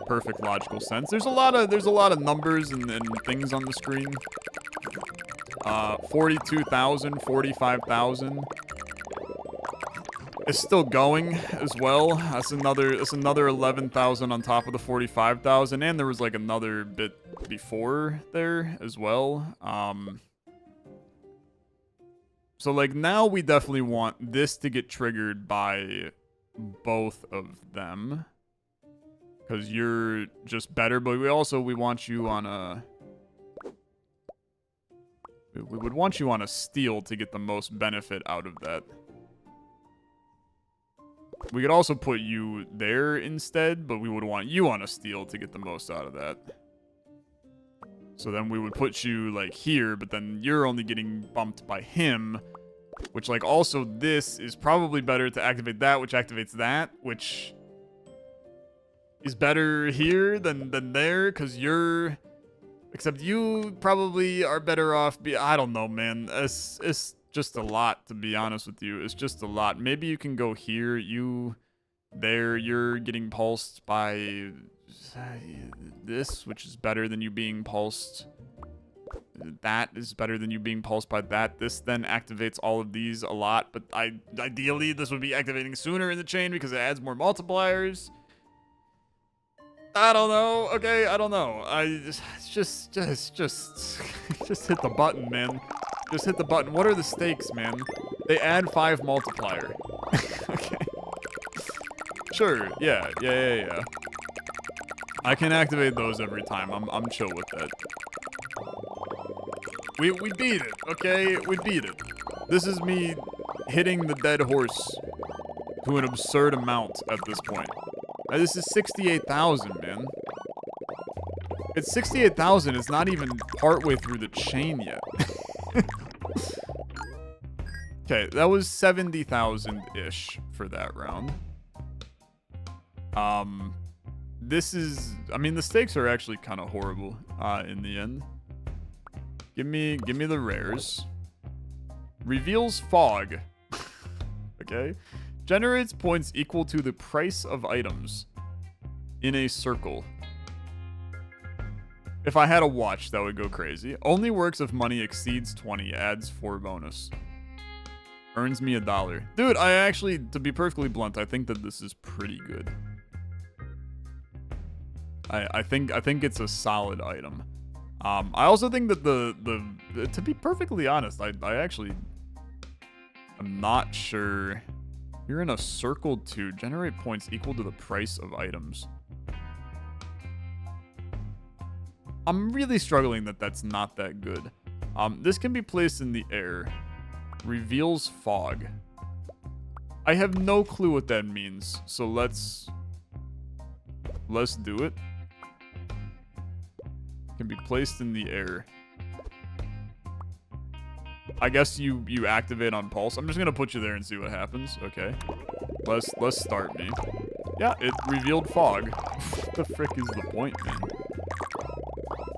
perfect logical sense. There's a lot of numbers and things on the screen. 42,000, 45,000. It's still going as well. That's another 11,000 on top of the 45,000, and there was like another bit before there as well. So like now we definitely want this to get triggered by both of them, because you're just better. But we want you on a we would want you on a steal to get the most benefit out of that. We could also put you there instead, but we would want you on a steal to get the most out of that. So then we would put you, like, here, but then you're only getting bumped by him, which, like, also this is probably better to activate that, which activates that, which is better here than there, because you're... Except you probably are better off... I don't know, man. It's just a lot, to be honest with you. It's just a lot. Maybe you can go here. You there. You're getting pulsed by this, which is better than you being pulsed. That is better than you being pulsed by that. This then activates all of these a lot, but ideally this would be activating sooner in the chain because it adds more multipliers. I don't know. Okay, I don't know. Just hit the button, man. Just hit the button. What are the stakes, man? They add 5 multiplier. Okay. Sure. Yeah. I can activate those every time. I'm chill with that. We beat it. Okay, we beat it. This is me hitting the dead horse to an absurd amount at this point. This is 68,000, man. It's 68,000. It's not even partway through the chain yet. Okay, that was 70,000-ish for that round. This is... I mean, the stakes are actually kind of horrible in the end. Give me the rares. Reveals fog. Okay. Generates points equal to the price of items in a circle. If I had a watch, that would go crazy. Only works if money exceeds 20. Adds 4 bonus. Earns me $1. Dude, I actually, to be perfectly blunt, I think that this is pretty good. I think it's a solid item. I also think that to be perfectly honest, I actually am not sure. You're in a circle to generate points equal to the price of items. I'm really struggling that that's not that good. This can be placed in the air. Reveals fog. I have no clue what that means, so let's do it. Can be placed in the air. I guess you activate on pulse. I'm just gonna put you there and see what happens. Okay. Let's start me. Yeah, it revealed fog. What the frick is the point, man?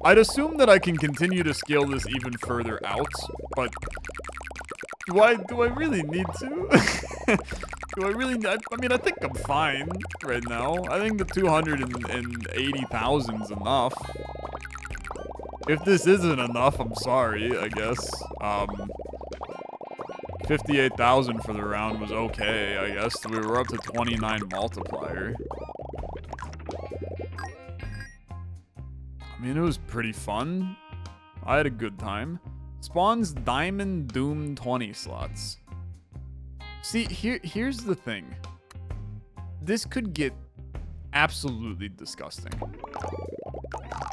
I'd assume that I can continue to scale this even further out, but do I really need to? Do I really? I mean, I think I'm fine right now. I think the 280,000's enough. If this isn't enough, I'm sorry, I guess. 58,000 for the round was okay, I guess. We were up to 29 multiplier. I mean, it was pretty fun. I had a good time. Spawns Diamond Doom 20 slots. See, here's the thing. This could get absolutely disgusting.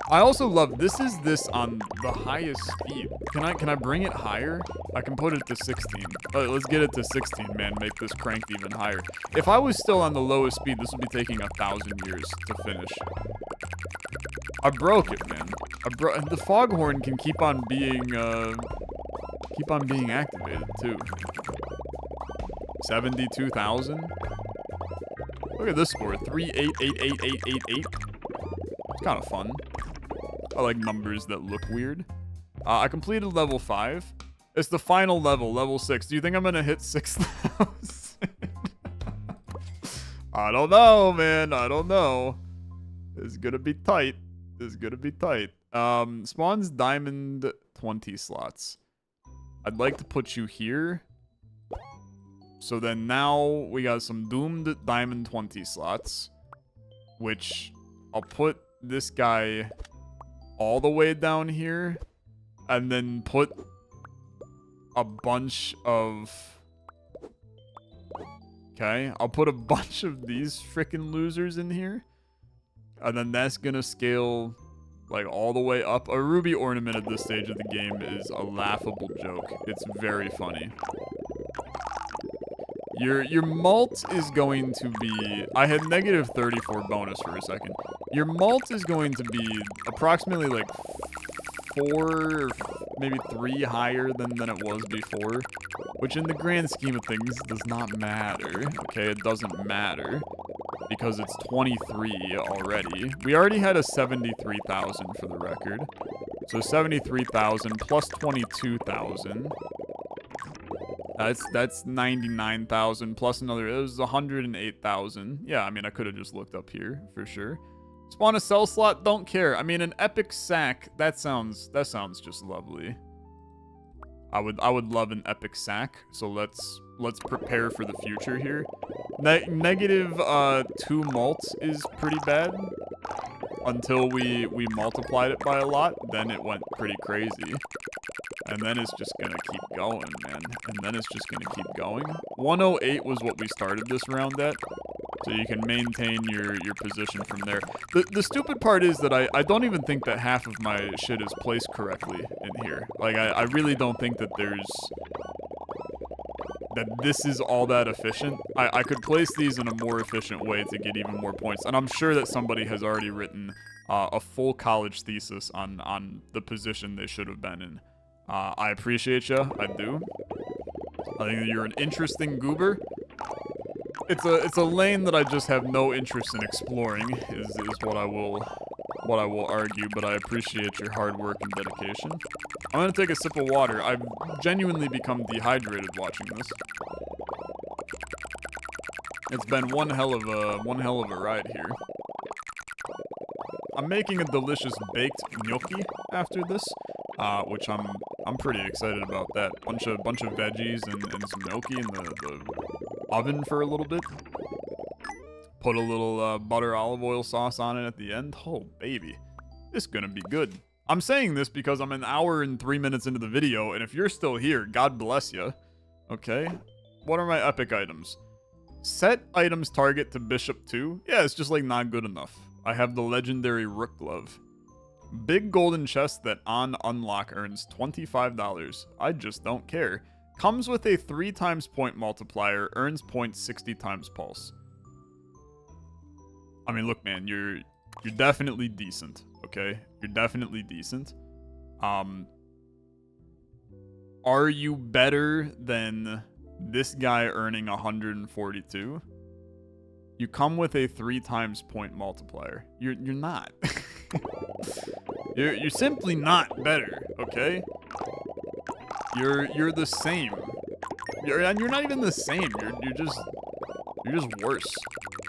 I also love this is on the highest speed. Can I bring it higher? I can put it to 16. Let's get it to 16, man. Make this cranked even higher. If I was still on the lowest speed, this would be taking 1,000 years to finish. I broke it, man. The foghorn can keep on being activated too. 72,000. Look at this score, 3888888. It's kind of fun. I like numbers that look weird. I completed level 5. It's the final level, level 6. Do you think I'm gonna hit 6,000? I don't know, man. I don't know. It's gonna be tight. It's gonna be tight. Spawns diamond 20 slots. I'd like to put you here. So then now we got some doomed diamond 20 slots, which I'll put this guy all the way down here and then put a bunch of... Okay, I'll put a bunch of these freaking losers in here. And then that's gonna scale like all the way up. A ruby ornament at this stage of the game is a laughable joke. It's very funny. Your mult is going to be... I had negative 34 bonus for a second. Your mult is going to be approximately like 4 or maybe 3 higher than it was before. Which in the grand scheme of things does not matter. Okay, it doesn't matter. Because it's 23 already. We already had a 73,000 for the record. So 73,000 plus 22,000. That's 99,000 plus another. It was 108,000. Yeah, I mean, I could have just looked up here for sure. Spawn a cell slot. Don't care. I mean, an epic sack. That sounds just lovely. I would love an epic sack. So let's prepare for the future here. Negative 2 mult is pretty bad. Until we multiplied it by a lot, then it went pretty crazy. And then it's just gonna keep going, man. And then it's just gonna keep going. 108 was what we started this round at. So you can maintain your position from there. The stupid part is that I don't even think that half of my shit is placed correctly in here. Like, I really don't think that this is all that efficient. I could place these in a more efficient way to get even more points. And I'm sure that somebody has already written a full college thesis on the position they should have been in. I appreciate you. I do. I think that you're an interesting goober. It's a lane that I just have no interest in exploring, is what I will argue, but I appreciate your hard work and dedication. I'm gonna take a sip of water. I've genuinely become dehydrated watching this. It's been one hell of a ride here. I'm making a delicious baked gnocchi after this, which I'm pretty excited about that. Bunch of veggies and some gnocchi in the oven for a little bit. Put a little butter olive oil sauce on it at the end. Oh, baby. This is gonna be good. I'm saying this because I'm an hour and 3 minutes into the video, and if you're still here, God bless you. Okay? What are my epic items? Set items target to Bishop 2. Yeah, it's just like not good enough. I have the legendary Rook Glove. Big golden chest that on unlock earns $25. I just don't care. Comes with a 3 times point multiplier, earns points 60 times pulse. I mean, look, man, you're definitely decent, okay? You're definitely decent. Are you better than this guy earning 142? You come with a 3 times point multiplier. You're not. You're simply not better, okay? You're the same. And you're not even the same. You're just You're just worse.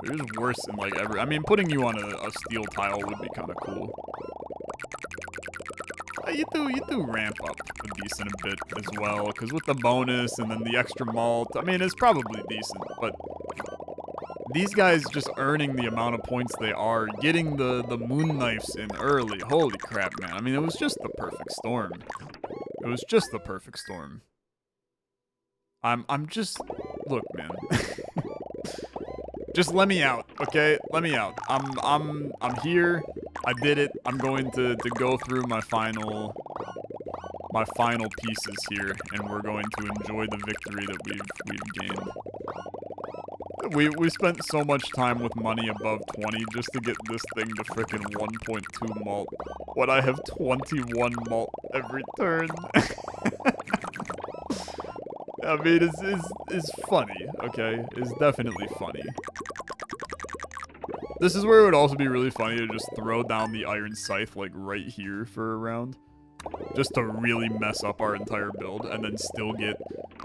You're just worse in like every. I mean, putting you on a steel tile would be kind of cool. You do ramp up a decent bit as well, because with the bonus and then the extra malt, I mean, it's probably decent, but these guys just earning the amount of points they are, getting the moon knives in early, holy crap, man. I mean, it was just the perfect storm. It was just the perfect storm. I'm just, look, man. Just let me out, okay? Let me out. I'm here. I did it. I'm going to go through my final pieces here, and we're going to enjoy the victory that we've gained. We spent so much time with money above 20 just to get this thing to frickin' 1.2 malt. When I have 21 malt every turn. I mean, it's funny, okay? It's definitely funny. This is where it would also be really funny to just throw down the iron scythe, like, right here for a round. Just to really mess up our entire build, and then still get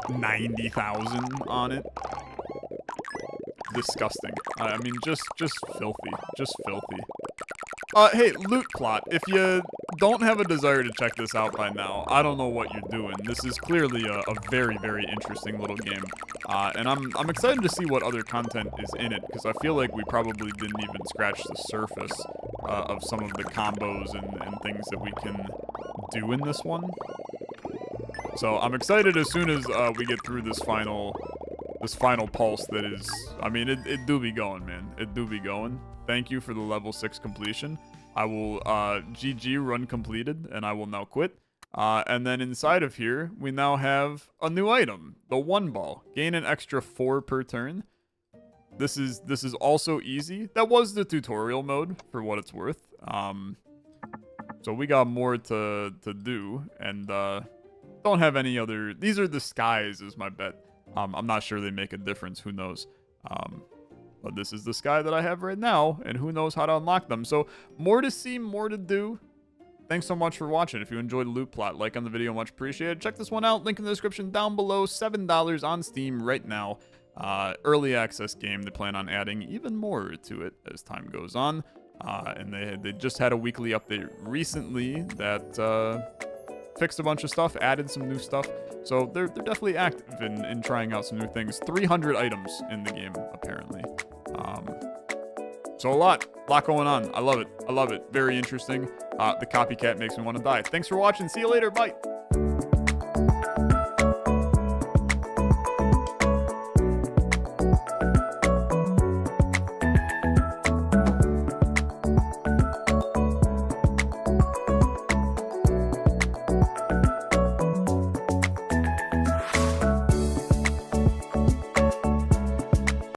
90,000 on it. Disgusting. I mean, just filthy. Just filthy. Hey, LOOTPLOT, if you don't have a desire to check this out by now, I don't know what you're doing. This is clearly a very, very interesting little game. And I'm excited to see what other content is in it, because I feel like we probably didn't even scratch the surface of some of the combos and things that we can do in this one. So I'm excited as soon as we get through this final pulse that is, I mean, it do be going, man. It do be going. Thank you for the level 6 completion. I will, GG run completed, and I will now quit. And then inside of here, we now have a new item, the 1 ball. Gain an extra 4 per turn. This is also easy. That was the tutorial mode, for what it's worth. So we got more to do, and don't have any other. These are the skies, is my bet. I'm not sure they make a difference. Who knows? But this is the sky that I have right now, and who knows how to unlock them. So more to see, more to do. Thanks so much for watching. If you enjoyed LOOTPLOT, like on the video, much appreciated. Check this one out. Link in the description down below. $7 on Steam right now. Early access game. They plan on adding even more to it as time goes on. And they just had a weekly update recently that fixed a bunch of stuff, added some new stuff. So they're definitely active in trying out some new things. 300 items in the game, apparently. So a lot going on. I love it. I love it. Very interesting. The copycat makes me want to die. Thanks for watching. See you later. Bye.